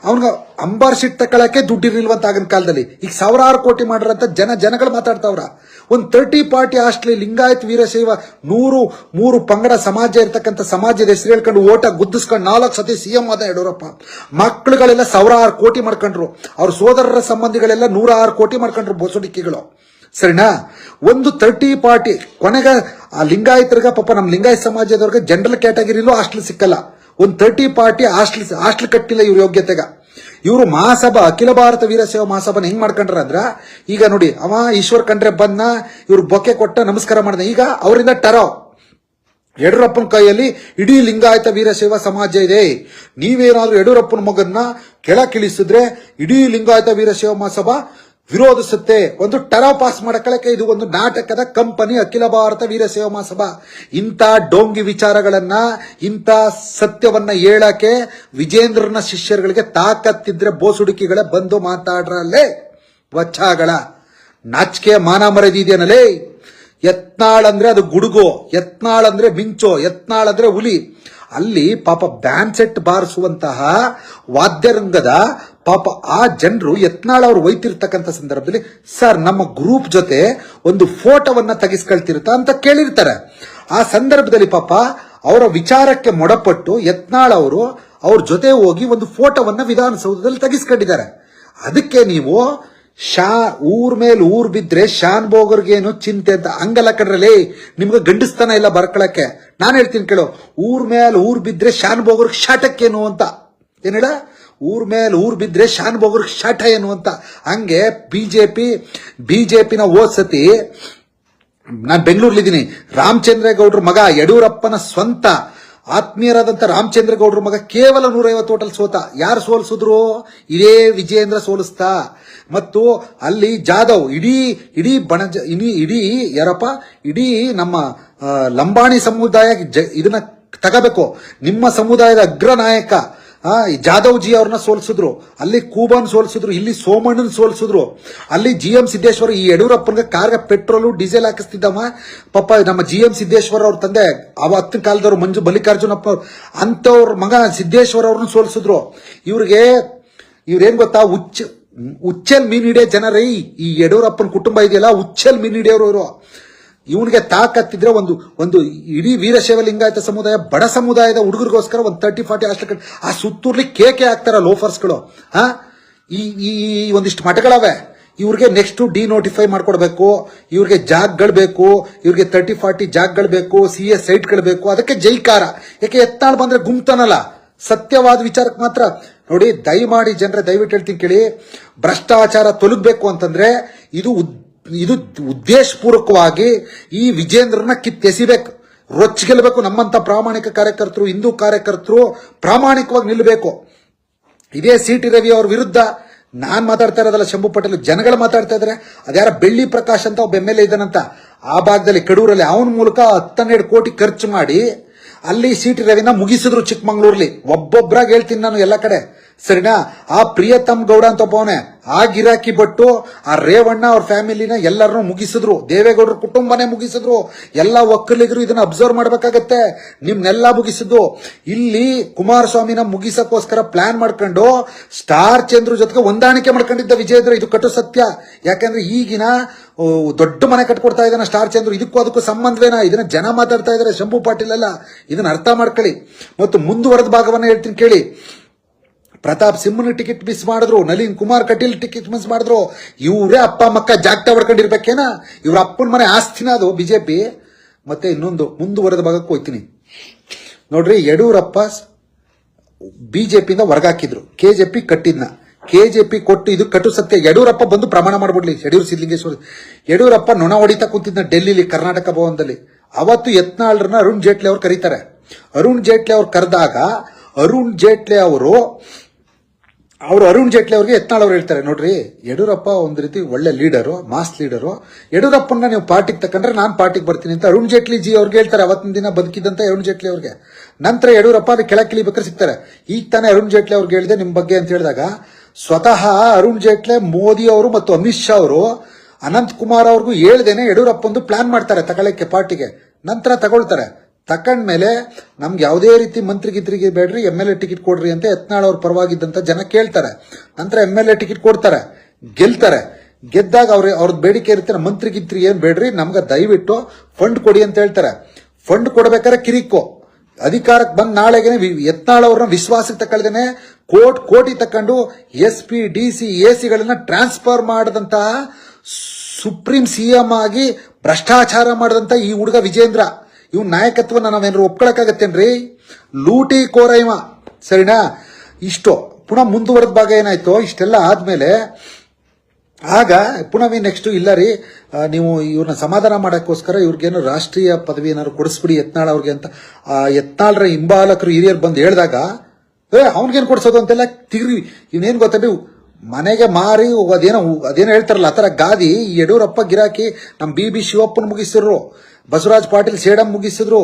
ಅವನ್ಗ ಅಂಬಾರ್ ಶೀಟ್ ತಗೊಳಕ್ಕೆ ದುಡ್ಡಿರ್ಲಿಲ್ವಂತ ಆಗಿನ ಕಾಲದಲ್ಲಿ. ಈಗ ಸಾವಿರಾರು ಕೋಟಿ ಮಾಡಿರಂತ ಜನಗಳು ಮಾತಾಡ್ತಾವ್ರ. ಒಂದು 30 ಪಾರ್ಟಿ ಹಾಸ್ಟೆಲ್ ಲಿಂಗಾಯತ್ ವೀರಶೈವ 103 ಪಂಗಡ ಸಮಾಜ ಇರ್ತಕ್ಕಂಥ ಸಮಾಜದ ಹೆಸರು ಹೇಳ್ಕೊಂಡು ಓಟ ಗುದ್ದಿಸ್ಕೊಂಡು 4 ಸತಿ CM ಆದ ಯಡಿಯೂರಪ್ಪ. ಮಕ್ಕಳುಗಳೆಲ್ಲ ಸಾವಿರಾರು ಕೋಟಿ ಮಾಡ್ಕೊಂಡ್ರು. ಅವ್ರ ಸೋದರರ ಸಂಬಂಧಿಗಳೆಲ್ಲ 106 ಕೋಟಿ ಮಾಡ್ಕೊಂಡ್ರು ಬೋಸುಡಿಕೆಗಳು. ಸರಿನಾ? ಒಂದು 30 ಪಾರ್ಟಿ ಕೊನೆಗೆ ಆ ಲಿಂಗಾಯತರಿಗೆ ಪಾಪ ನಮ್ಮ ಲಿಂಗಾಯತ ಸಮಾಜದವ್ರಿಗೆ ಜನರಲ್ ಕ್ಯಾಟಗರಿಲೂ ಹಾಸ್ಟೆಲ್ ಸಿಕ್ಕಲ್ಲ. ಒಂದು 30 ಪಾರ್ಟಿ ಹಾಸ್ಟೆಲ್ ಕಟ್ಟಿಲ್ಲ ಇವ್ರ ಯೋಗ್ಯತೆಗ. ಇವರು ಮಹಾಸಭಾ ಅಖಿಲ ಭಾರತ ವೀರಶೈವ ಮಹಾಸಭಾನ ಹೆಂಗ್ ಮಾಡ್ಕೊಂಡ್ರ ಅಂದ್ರ, ಈಗ ನೋಡಿ ಈಶ್ವರ್ ಖಂಡ್ರೆ ಬಂದ್ನ, ಇವ್ರು ಬೊಕ್ಕೆ ಕೊಟ್ಟ ನಮಸ್ಕಾರ ಮಾಡಿದ. ಈಗ ಅವರಿಂದ ಟರಾವ್ ಯಡಿಯೂರಪ್ಪನ ಕೈಯಲ್ಲಿ ಇಡೀ ಲಿಂಗಾಯತ ವೀರಶೈವ ಸಮಾಜ ಇದೆ. ನೀವೇನಾದ್ರೂ ಯಡಿಯೂರಪ್ಪನ ಮಗನ್ನ ಕೆಳಕಿಳಿಸಿದ್ರೆ ಇಡೀ ಲಿಂಗಾಯತ ವೀರಶೈವ ಮಹಾಸಭಾ ವಿರೋಧಿಸುತ್ತೆ. ಒಂದು ಟರಾವ್ ಪಾಸ್ ಮಾಡಕ್ಕೆ ಇದು ಒಂದು ನಾಟಕದ ಕಂಪನಿ ಅಖಿಲ ಭಾರತ ವೀರಶೈವ ಮಹಾಸಭಾ. ಇಂಥ ಡೋಂಗಿ ವಿಚಾರಗಳನ್ನ, ಇಂಥ ಸತ್ಯವನ್ನ ಹೇಳಕ್ಕೆ ವಿಜೇಂದ್ರನ ಶಿಷ್ಯರುಗಳಿಗೆ ತಾಕತ್ತಿದ್ರೆ ಬೋಸುಡುಕಿಗಳೇ ಬಂದು ಮಾತಾಡ್ರಲ್ಲೇ ವಚ್ಚಾಗಳ. ನಾಚಿಕೆ ಮಾನ ಮರ್ಯಾದೆ ಇದೆಯನಲೇ. ಯತ್ನಾಳ್ ಅಂದ್ರೆ ಅದು ಗುಡುಗು, ಯತ್ನಾಳ್ ಅಂದ್ರೆ ಮಿಂಚೋ, ಯತ್ನಾಳ್ ಅಂದ್ರೆ ಹುಲಿ. ಅಲ್ಲಿ ಪಾಪ ಬ್ಯಾಂಡ್ ಸೆಟ್ ಬಾರಿಸುವಂತಹ ವಾದ್ಯರಂಗದ ಪಾಪ ಆ ಜನರು ಯತ್ನಾಳ್ ಅವರು ಒಯ್ತಿರ್ತಕ್ಕಂಥ ಸಂದರ್ಭದಲ್ಲಿ, ಸರ್ ನಮ್ಮ ಗ್ರೂಪ್ ಜೊತೆ ಒಂದು ಫೋಟೋವನ್ನ ತೆಗೆಸ್ಕೊಳ್ತಿರುತ್ತಾ ಅಂತ ಕೇಳಿರ್ತಾರೆ. ಆ ಸಂದರ್ಭದಲ್ಲಿ ಪಾಪ ಅವರ ವಿಚಾರಕ್ಕೆ ಮೊಡಪಟ್ಟು ಯತ್ನಾಳ್ ಅವರು ಅವ್ರ ಜೊತೆ ಹೋಗಿ ಒಂದು ಫೋಟೋವನ್ನ ವಿಧಾನಸೌಧದಲ್ಲಿ ತೆಗೆಸ್ಕೊಂಡಿದ್ದಾರೆ. ಅದಕ್ಕೆ ನೀವು ಊರ್ ಮೇಲೆ ಊರ್ ಬಿದ್ರೆ ಶಾನ್ ಬೋಗರ್ಗೇನು ಚಿಂತೆ ಅಂತ ಹಂಗಲ್ಲ ಕಣ್ರಲೇ. ನಿಮ್ಗೆ ಗಂಡಿಸ್ತಾನ ಇಲ್ಲ ಬರ್ಕೊಳಕ್ಕೆ. ನಾನು ಹೇಳ್ತೀನಿ ಕೇಳು, ಊರ್ ಮೇಲೆ ಊರ್ ಬಿದ್ರೆ ಶಾನ್ ಬೋಗರ್ಗ್ ಶಾಟಕ್ಕೇನು ಅಂತ. ಏನ್ ಹೇಳ? ಊರ್ ಮೇಲೆ ಊರ್ ಬಿದ್ರೆ ಶಾನ್ ಬೋಗರ್ಗ್ ಶಾಟ ಏನು ಅಂತ. ಹಂಗೆ ಬಿಜೆಪಿನ ಓದ್ಸತಿ ನಾನು ಬೆಂಗಳೂರ್ಲಿದ್ದೀನಿ. ರಾಮಚಂದ್ರೇಗೌಡ್ರ ಮಗ, ಯಡಿಯೂರಪ್ಪನ ಸ್ವಂತ ಆತ್ಮೀಯರಾದಂತ ರಾಮಚಂದ್ರೇಗೌಡ್ರ ಮಗ ಕೇವಲ 150 ಓಟಲ್ ಸೋತ. ಯಾರು ಸೋಲಿಸಿದ್ರು? ಇದೇ ವಿಜಯೇಂದ್ರ ಸೋಲಿಸ್ತಾ. ಮತ್ತು ಅಲ್ಲಿ ಜಾಧವ್ ಇಡೀ ನಮ್ಮ ಲಂಬಾಣಿ ಸಮುದಾಯ ಇದನ್ನ ತಗೋಬೇಕು. ನಿಮ್ಮ ಸಮುದಾಯದ ಅಗ್ರ ನಾಯಕ ಜಾಧವ್ ಜಿ ಅವ್ರನ್ನ ಸೋಲಿಸಿದ್ರು. ಅಲ್ಲಿ ಕೂಬನ್ ಸೋಲಿಸಿದ್ರು, ಇಲ್ಲಿ ಸೋಮಣ್ಣನ್ ಸೋಲಿಸಿದ್ರು, ಅಲ್ಲಿ GM ಸಿದ್ದೇಶ್ವರ ಈ ಯಡಿಯೂರಪ್ಪನಿಗೆ ಕಾರ್ಗೆ ಪೆಟ್ರೋಲು ಡೀಸೆಲ್ ಹಾಕಿಸ್ತಿದ್ದಮ್ಮ. ಪಾಪ ನಮ್ಮ GM ಸಿದ್ದೇಶ್ವರ ಅವ್ರ ತಂದೆ ಅವತ್ತಿನ ಕಾಲದವ್ರು ಮಂಜು ಮಲ್ಲಿಕಾರ್ಜುನಪ್ಪ ಅಂತವ್ರ ಮಗ ಸಿದ್ದೇಶ್ವರ ಅವ್ರನ್ನ ಸೋಲಿಸಿದ್ರು. ಇವ್ರೇನ್ ಗೊತ್ತಾ, ಉಚ್ಚಲ್ ಮೀನ್ ಹಿಡಿಯೋ ಜನರೇ ಈ ಯಡಿಯೂರಪ್ಪನ ಕುಟುಂಬ ಇದೆಯಲ್ಲ, ಉಚ್ಚಲ್ ಮೀನ್ ಹಿಡಿಯೋರು ಇವರು. ಇವನಿಗೆ ತಾಕತ್ತಿದ್ರೆ ಒಂದು ಒಂದು ಇಡೀ ವೀರಶೈವ ಲಿಂಗಾಯತ ಸಮುದಾಯ ಬಡ ಸಮುದಾಯದ ಹುಡುಗರಿಗೋಸ್ಕರ ಒಂದು 30-40 ಹಾಸ್ಟೆಲ್ ಆ ಸುತ್ತೂರ್ಲಿ ಕೇಕೆ ಹಾಕ್ತಾರ ಲೋಫರ್ಸ್ಗಳು. ಈ ಈ ಒಂದಿಷ್ಟು ಮಠಗಳವೆ, ಇವ್ರಿಗೆ ನೆಕ್ಸ್ಟ್ ಡಿನೋಟಿಫೈ ಮಾಡ್ಕೊಡ್ಬೇಕು, ಇವ್ರಿಗೆ ಜಾಗ್ಗಳು ಬೇಕು, ಇವ್ರಿಗೆ 30-40 ಜಾಗ್ಗಳು ಬೇಕು, CS ಸೈಟ್ಗಳು ಬೇಕು. ಅದಕ್ಕೆ ಜೈಕಾರ. ಯಾಕೆ ಎತ್ತಾಳ್ ಬಂದ್ರೆ ಗುಮ್ತಾನಲ್ಲ. ಸತ್ಯವಾದ ವಿಚಾರಕ್ಕೆ ಮಾತ್ರ ನೋಡಿ. ದಯಮಾಡಿ ಜನರೇ, ದಯವಿಟ್ಟು ಹೇಳ್ತೀನಿ ಕೇಳಿ, ಭ್ರಷ್ಟಾಚಾರ ತೊಲಗಬೇಕು ಅಂತಂದ್ರೆ ಇದು ಉದ್ದೇಶಪೂರ್ವಕವಾಗಿ ಈ ವಿಜೇಂದ್ರನ ಕಿತ್ತೆಸಿಬೇಕು, ರೊಚ್ಚಿಗೆಲ್ಲಬೇಕು. ನಮ್ಮಂತ ಪ್ರಾಮಾಣಿಕ ಕಾರ್ಯಕರ್ತರು, ಹಿಂದೂ ಕಾರ್ಯಕರ್ತರು ಪ್ರಾಮಾಣಿಕವಾಗಿ ನಿಲ್ಲಬೇಕು. ಇದೇ CT ರವಿ ಅವ್ರ ವಿರುದ್ಧ ನಾನ್ ಮಾತಾಡ್ತಾ ಇರೋದಲ್ಲ, ಶಂಭು ಪಟೇಲ್ ಜನಗಳು ಮಾತಾಡ್ತಾ ಇದಾರೆ. ಅದ್ಯಾರ ಬೆಳ್ಳಿ ಪ್ರಕಾಶ್ ಅಂತ ಒಬ್ಬ MLA ಇದ್ದಾನಂತ ಆ ಭಾಗದಲ್ಲಿ ಕಡೂರಲ್ಲಿ, ಅವನ ಮೂಲಕ 10-12 ಕೋಟಿ ಖರ್ಚು ಮಾಡಿ ಅಲ್ಲಿ CT ರವಿನ ಮುಗಿಸಿದ್ರು ಚಿಕ್ಕಮಂಗ್ಳೂರ್ಲಿ. ಒಬ್ಬೊಬ್ಬರಾಗಿ ಹೇಳ್ತೀನಿ ನಾನು ಎಲ್ಲ ಕಡೆ, ಸರಿನಾ? ಆ ಪ್ರಿಯತಮ್ ಗೌಡ ಅಂತ ಒಬ್ಬವನೇ, ಆ ಗಿರಾಕಿ ಭಟ್ಟು, ಆ ರೇವಣ್ಣ ಅವ್ರ ಫ್ಯಾಮಿಲಿನ ಎಲ್ಲರನ್ನೂ ಮುಗಿಸಿದ್ರು. ದೇವೇಗೌಡರ ಕುಟುಂಬನೇ ಮುಗಿಸಿದ್ರು. ಎಲ್ಲ ಒಕ್ಕಲಿಗರು ಇದನ್ನ ಅಬ್ಸರ್ವ್ ಮಾಡ್ಬೇಕಾಗತ್ತೆ. ನಿಮ್ನೆಲ್ಲ ಮುಗಿಸಿದ್ದು. ಇಲ್ಲಿ ಕುಮಾರಸ್ವಾಮಿನ ಮುಗಿಸಕ್ಕೋಸ್ಕರ ಪ್ಲಾನ್ ಮಾಡ್ಕೊಂಡು ಸ್ಟಾರ್ ಚಂದ್ರು ಜೊತೆಗೆ ಹೊಂದಾಣಿಕೆ ಮಾಡ್ಕೊಂಡಿದ್ದ ವಿಜೇಂದ್ರ. ಇದು ಕಟ್ಟು ಸತ್ಯ. ಯಾಕಂದ್ರೆ ಈಗಿನ ದೊಡ್ಡ ಮನೆ ಕಟ್ಕೊಡ್ತಾ ಇದ್ದಾನೆ ಸ್ಟಾರ್ ಚಂದ್ರು. ಇದಕ್ಕೂ ಅದಕ್ಕೂ ಸಂಬಂಧವೇನ? ಇದನ್ನ ಜನ ಮಾತಾಡ್ತಾ ಇದಾರೆ, ಶಂಭು ಪಾಟೀಲ್ ಅಲ್ಲ. ಇದನ್ನ ಅರ್ಥ ಮಾಡ್ಕೊಳ್ಳಿ. ಮತ್ತು ಮುಂದುವರೆದ ಭಾಗವನ್ನ ಹೇಳ್ತೀನಿ ಕೇಳಿ. ಪ್ರತಾಪ್ ಸಿಂಹನ ಟಿಕೆಟ್ ಮಿಸ್ ಮಾಡಿದ್ರು, ನಳಿನ್ ಕುಮಾರ್ ಕಟೀಲ್ ಟಿಕೆಟ್ ಮಿಸ್ ಮಾಡಿದ್ರು. ಇವರೇ ಅಪ್ಪ ಮಕ್ಕ ಜಾಗ್ಟ ಹೊಡ್ಕೊಂಡಿರ್ಬೇಕೇನ? ಇವ್ರ ಅಪ್ಪನ ಮನೆ ಆಸ್ತಿನ ಅದು ಬಿಜೆಪಿ. ಮತ್ತೆ ಇನ್ನೊಂದು ಮುಂದುವರೆದ ಭಾಗಕ್ಕೆ ಹೋಗ್ತೀನಿ ನೋಡ್ರಿ. ಯಡಿಯೂರಪ್ಪ ಬಿಜೆಪಿಯಿಂದ ಹೊರಗಾಕಿದ್ರು, KJP ಕಟ್ಟಿದ್ನ. KJP ಕೊಟ್ಟು ಇದು ಕಟು ಸತ್ಯ. ಯಡಿಯೂರಪ್ಪ ಬಂದು ಪ್ರಮಾಣ ಮಾಡ್ಬಿಡ್ಲಿ. ಸಿದ್ದಲಿಂಗೇಶ್ವರ ಯಡಿಯೂರಪ್ಪ ನೊಣ ಹೊಡಿತಾ ಕೂತಿದ್ನ ಡೆಲ್ಲಿಲಿ, ಕರ್ನಾಟಕ ಭವನದಲ್ಲಿ. ಅವತ್ತು ಯತ್ನಾಳ್ರನ್ನ ಅರುಣ್ ಜೇಟ್ಲಿ ಅವ್ರು ಕರೀತಾರೆ. ಅರುಣ್ ಜೇಟ್ಲಿ ಅವ್ರು ಕರೆದಾಗ ಅರುಣ್ ಜೇಟ್ಲಿ ಅವ್ರಿಗೆ ಯತ್ನಾಳ್ ಅವ್ರು ಹೇಳ್ತಾರೆ, ನೋಡ್ರಿ ಯಡಿಯೂರಪ್ಪ ಒಂದ್ ರೀತಿ ಒಳ್ಳೆ ಲೀಡರು, ಮಾಸ್ ಲೀಡರು. ಯಡಿಯೂರಪ್ಪನ ನೀವು ಪಾರ್ಟಿಗೆ ತಕೊಂಡ್ರೆ ನಾನು ಪಾರ್ಟಿಗೆ ಬರ್ತೀನಿ ಅಂತ ಅರುಣ್ ಜೇಟ್ಲಿ ಜಿ ಅವ್ರಿಗೆ ಹೇಳ್ತಾರೆ. ಅವತ್ತಿನ ದಿನ ಬದುಕಿದಂತ ಅರುಣ್ ಜೇಟ್ಲಿ ಅವ್ರಿಗೆ. ನಂತರ ಯಡಿಯೂರಪ್ಪ ಅದು ಕೆಳಕಿಳಿಬೇಕಾದ್ರೆ ಸಿಗ್ತಾರೆ. ಈಗ ತಾನೇ ಅರುಣ್ ಜೇಟ್ಲಿ ಅವ್ರಿಗೆ ಹೇಳಿದೆ ನಿಮ್ ಬಗ್ಗೆ ಅಂತ ಹೇಳಿದಾಗ, ಸ್ವತಃ ಅರುಣ್ ಜೇಟ್ಲಿ, ಮೋದಿ ಅವರು ಮತ್ತು ಅಮಿತ್ ಶಾ ಅವರು ಅನಂತ್ ಕುಮಾರ್ ಅವ್ರಿಗೂ ಹೇಳ್ದೇನೆ ಯಡಿಯೂರಪ್ಪ ಒಂದು ಪ್ಲಾನ್ ಮಾಡ್ತಾರೆ ತಗೊಳ್ಳಕ್ಕೆ ಪಾರ್ಟಿಗೆ. ನಂತರ ತಗೊಳ್ತಾರೆ. ತಕೊಂಡ್ಮೇಲೆ ನಮ್ಗೆ ಯಾವುದೇ ರೀತಿ ಮಂತ್ರಿಗಿತ್ರಿಗೆ ಬೇಡ್ರಿ, MLA ಟಿಕೆಟ್ ಕೊಡ್ರಿ ಅಂತ ಯತ್ನಾಳ್ ಅವ್ರ ಪರವಾಗಿದ್ದಂತ ಜನ ಕೇಳ್ತಾರೆ. ನಂತರ MLA ಟಿಕೆಟ್ ಕೊಡ್ತಾರೆ, ಗೆಲ್ತಾರೆ. ಗೆದ್ದಾಗ ಅವ್ರದ್ದು ಬೇಡಿಕೆ ಇರ್ತಾರೆ, ಮಂತ್ರಿಗಿತ್ರಿ ಏನ್ ಬೇಡ್ರಿ, ನಮ್ಗೆ ದಯವಿಟ್ಟು ಫಂಡ್ ಕೊಡಿ ಅಂತ ಹೇಳ್ತಾರೆ. ಫಂಡ್ ಕೊಡ್ಬೇಕಾದ್ರೆ ಕಿರಿಕೋ ಅಧಿಕಾರಕ್ಕೆ ಬಂದ್ ನಾಳೆಗೆ ಯತ್ನಾಳ್ ಅವ್ರನ್ನ ವಿಶ್ವಾಸಕ್ಕೆ ತಗೊಳ್ದೇನೆ ಕೋಟಿ ತಕೊಂಡು SP DC AC ಟ್ರಾನ್ಸ್ಫರ್ ಮಾಡದಂತಹ ಸುಪ್ರೀಂ CM ಆಗಿ ಭ್ರಷ್ಟಾಚಾರ ಮಾಡದಂತ ಈ ಹುಡುಗ ವಿಜೇಂದ್ರ, ಇವ್ ನಾಯಕತ್ವನ ನಾವೇನಾದ್ರು ಒಪ್ಕೊಳಕಾಗತ್ತೇನ್ರಿ? ಲೂಟಿ ಕೋರೈವ, ಸರಿನಾ? ಇಷ್ಟು ಪುನಃ ಮುಂದುವರೆದ ಭಾಗ ಏನಾಯ್ತು, ಇಷ್ಟೆಲ್ಲ ಆದ್ಮೇಲೆ ಆಗ ಪುನಃ ನೆಕ್ಸ್ಟ್ ಇಲ್ಲ ರೀ, ನೀವು ಇವ್ರನ್ನ ಸಮಾಧಾನ ಮಾಡಕ್ಕೋಸ್ಕರ ಇವ್ರಿಗೇನು ರಾಷ್ಟ್ರೀಯ ಪದವಿ ಏನಾದ್ರು ಕೊಡಿಸ್ಬಿಡಿ ಯತ್ನಾಳ್ ಅವ್ರಿಗೆ ಅಂತ ಯತ್ನಾಳ್ರ ಹಿಂಬಾಲಕರು ಹಿರಿಯರು ಬಂದು ಹೇಳಿದಾಗ, ಅವ್ನಿಗೇನು ಕೊಡ್ಸೋದು ಅಂತೆಲ್ಲ ತಿರ್ಗಿ ಇವನೇನ್ ಗೊತ್ತೇನು, ಮನೆಗೆ ಮಾರಿ ಅದೇನೋ ಹೇಳ್ತಾರಲ್ಲ ಆ ತರ ಗಾದಿ. ಯಡಿಯೂರಪ್ಪ ಗಿರಾಕಿ ನಮ್ BB ಶಿವಪ್ಪನ್ ಮುಗಿಸಿದ್ರು, ಬಸವರಾಜ್ ಪಾಟೀಲ್ ಸೇಡಂ ಮುಗಿಸಿದ್ರು,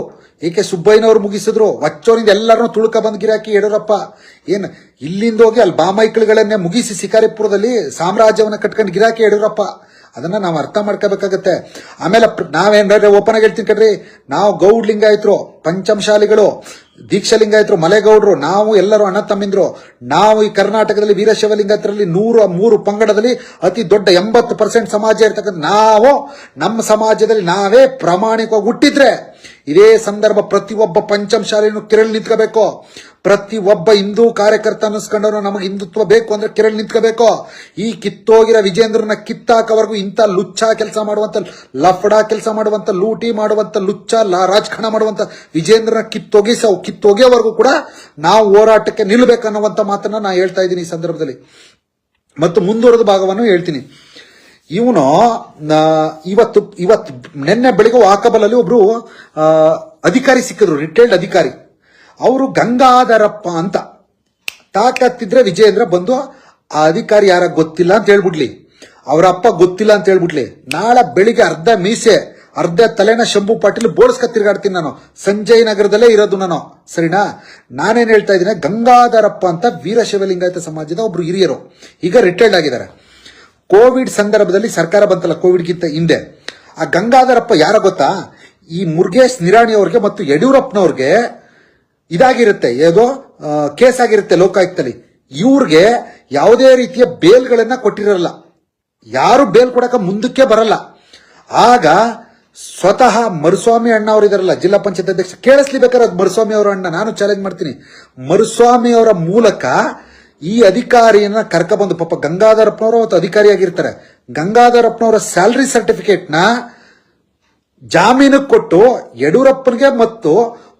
AK ಸುಬ್ಬಯ್ಯನವ್ರು ಮುಗಿಸಿದ್ರು. ವಚ್ಚೋನಿಂದ ಎಲ್ಲರನ್ನೂ ತುಳುಕ ಬಂದ್ ಗಿರಾಕಿ ಯಡಿಯೂರಪ್ಪ. ಏನ್ ಇಲ್ಲಿಂದ ಹೋಗಿ ಅಲ್ಲಿ ಬಾಮೈಕಳುಗಳನ್ನೇ ಮುಗಿಸಿ ಶಿಕಾರಿಪುರದಲ್ಲಿ ಸಾಮ್ರಾಜ್ಯವನ್ನ ಕಟ್ಕೊಂಡು ಗಿರಾಕಿ ಯಡಿಯೂರಪ್ಪ. ಅದನ್ನ ನಾವು ಅರ್ಥ ಮಾಡ್ಕೋಬೇಕಾಗತ್ತೆ. ಆಮೇಲೆ ನಾವೇನ್ರೆ ಓಪನ್ ಆಗಿ ಹೇಳ್ತೀನಿ ಕಡ್ರಿ, ನಾವು ಗೌಡ್ ಲಿಂಗಾಯತರು, ಪಂಚಮಶಾಲಿಗಳು, ದೀಕ್ಷಾ ಲಿಂಗಾಯತರು, ಮಲೆಗೌಡರು, ನಾವು ಎಲ್ಲರೂ ಅಣ್ಣ ತಮ್ಮಿಂದ್ರು. ನಾವು ಈ ಕರ್ನಾಟಕದಲ್ಲಿ ವೀರಶೈವ ಲಿಂಗಾಯತರಲ್ಲಿ 103 ಪಂಗಡದಲ್ಲಿ ಅತಿ ದೊಡ್ಡ 80% ಸಮಾಜ ಇರ್ತಕ್ಕಂಥ ನಾವು, ನಮ್ಮ ಸಮಾಜದಲ್ಲಿ ನಾವೇ ಪ್ರಾಮಾಣಿಕವಾಗಿ ಹುಟ್ಟಿದ್ರೆ ಇದೇ ಸಂದರ್ಭ ಪ್ರತಿಯೊಬ್ಬ ಪಂಚಮಶಾಲಿನೂ ಕಿರಳ್ ನಿಂತ್ಕೋಬೇಕು. ಪ್ರತಿ ಒಬ್ಬ ಹಿಂದೂ ಕಾರ್ಯಕರ್ತ ಅನ್ನಿಸ್ಕೊಂಡವನು ನಮಗೆ ಹಿಂದುತ್ವ ಬೇಕು ಅಂದ್ರೆ ಕಿರಳ್ ನಿಂತ್ಕೋಬೇಕು. ಈ ಕಿತ್ತೋಗಿರೋ ವಿಜೇಂದ್ರನ ಕಿತ್ತಾಕವರೆಗೂ ಇಂಥ ಲುಚ್ಚ ಕೆಲಸ ಮಾಡುವಂತ, ಲಫಡಾ ಕೆಲಸ ಮಾಡುವಂತ, ಲೂಟಿ ಮಾಡುವಂತ, ಲುಚ್ಚ ರಾಜಕಾರಣ ಮಾಡುವಂತ ವಿಜೇಂದ್ರನ ಕಿತ್ತೋಗಿಯವರೆಗೂ ಕೂಡ ನಾವು ಹೋರಾಟಕ್ಕೆ ನಿಲ್ಲಬೇಕನ್ನುವಂತ ಮಾತನ್ನ ನಾ ಹೇಳ್ತಾ ಇದ್ದೀನಿ ಈ ಸಂದರ್ಭದಲ್ಲಿ. ಮತ್ತು ಮುಂದುವರೆದ ಭಾಗವನ್ನು ಹೇಳ್ತೀನಿ. ಇವನು ಇವತ್ತು ನಿನ್ನೆ ಬೆಳಿಗ್ಗೆ ವಾಕಬಲಲ್ಲಿ ಒಬ್ರು ಅಧಿಕಾರಿ ಸಿಕ್ಕಿದ್ರು, ರಿಟೈರ್ಡ್ ಅಧಿಕಾರಿ. ಅವರು ಗಂಗಾಧರಪ್ಪ ಅಂತ. ತಾಕತ್ತಿದ್ರೆ ವಿಜಯೇಂದ್ರ ಬಂದು ಆ ಅಧಿಕಾರಿ ಯಾರ ಗೊತ್ತಿಲ್ಲ ಅಂತ ಹೇಳ್ಬಿಡ್ಲಿ, ಅವರ ಅಪ್ಪ ಗೊತ್ತಿಲ್ಲ ಅಂತ ಹೇಳ್ಬಿಡ್ಲಿ. ನಾಳೆ ಬೆಳಿಗ್ಗೆ ಅರ್ಧ ಮೀಸೆ ಅರ್ಧ ತಲೆನ ಶಂಭು ಪಾಟೀಲ್ ಬೋಳ್ಸ್ಕ ತಿರ್ಗಾಡ್ತೀನಿ ನಾನು. ಸಂಜಯ್ ನಗರದಲ್ಲೇ ಇರೋದು ನಾನು, ಸರಿನಾ? ನಾನೇನ್ ಹೇಳ್ತಾ ಇದ್ದೀನಿ, ಗಂಗಾಧರಪ್ಪ ಅಂತ ವೀರಶೈವ ಲಿಂಗಾಯತ ಸಮಾಜದ ಒಬ್ರು ಹಿರಿಯರು, ಈಗ ರಿಟೈರ್ಡ್ ಆಗಿದ್ದಾರೆ. ಕೋವಿಡ್ ಸಂದರ್ಭದಲ್ಲಿ ಸರ್ಕಾರ ಬಂತಲ್ಲ, ಕೋವಿಡ್ಗಿಂತ ಹಿಂದೆ, ಆ ಗಂಗಾಧರಪ್ಪ ಯಾರ ಗೊತ್ತಾ? ಈ ಮುರುಗೇಶ್ ನಿರಾಣಿ ಅವ್ರಿಗೆ ಮತ್ತು ಯಡಿಯೂರಪ್ಪನವ್ರಿಗೆ ಇದಾಗಿರುತ್ತೆ, ಏದೋ ಕೇಸ್ ಆಗಿರುತ್ತೆ ಲೋಕಾಯುಕ್ತದಲ್ಲಿ. ಇವ್ರಿಗೆ ಯಾವುದೇ ರೀತಿಯ ಬೇಲ್ಗಳನ್ನ ಕೊಟ್ಟಿರಲ್ಲ, ಯಾರು ಬೇಲ್ ಕೊಡಕ ಮುಂದಕ್ಕೆ ಬರಲ್ಲ. ಆಗ ಸ್ವತಃ ಮರುಸ್ವಾಮಿ ಅಣ್ಣ ಅವರು ಇದಾರಲ್ಲ ಜಿಲ್ಲಾ ಪಂಚಾಯತ್ ಅಧ್ಯಕ್ಷ, ಕೇಳಿಸ್ಲಿ ಬೇಕಾದ್ರೆ ಅದು ಮರುಸ್ವಾಮಿ ಅವರ ಅಣ್ಣ, ನಾನು ಚಾಲೆಂಜ್ ಮಾಡ್ತೀನಿ. ಮರುಸ್ವಾಮಿ ಅವರ ಮೂಲಕ ಈ ಅಧಿಕಾರಿಯನ್ನ ಕರ್ಕೊಬಂದು, ಪಾಪ ಗಂಗಾಧರಪ್ಪನವರು ಅವತ್ತು ಅಧಿಕಾರಿಯಾಗಿರ್ತಾರೆ, ಗಂಗಾಧರಪ್ಪನವರ ಸ್ಯಾಲರಿ ಸರ್ಟಿಫಿಕೇಟ್ನ ಜಾಮೀನು ಕೊಟ್ಟು ಯಡಿಯೂರಪ್ಪನಿಗೆ ಮತ್ತು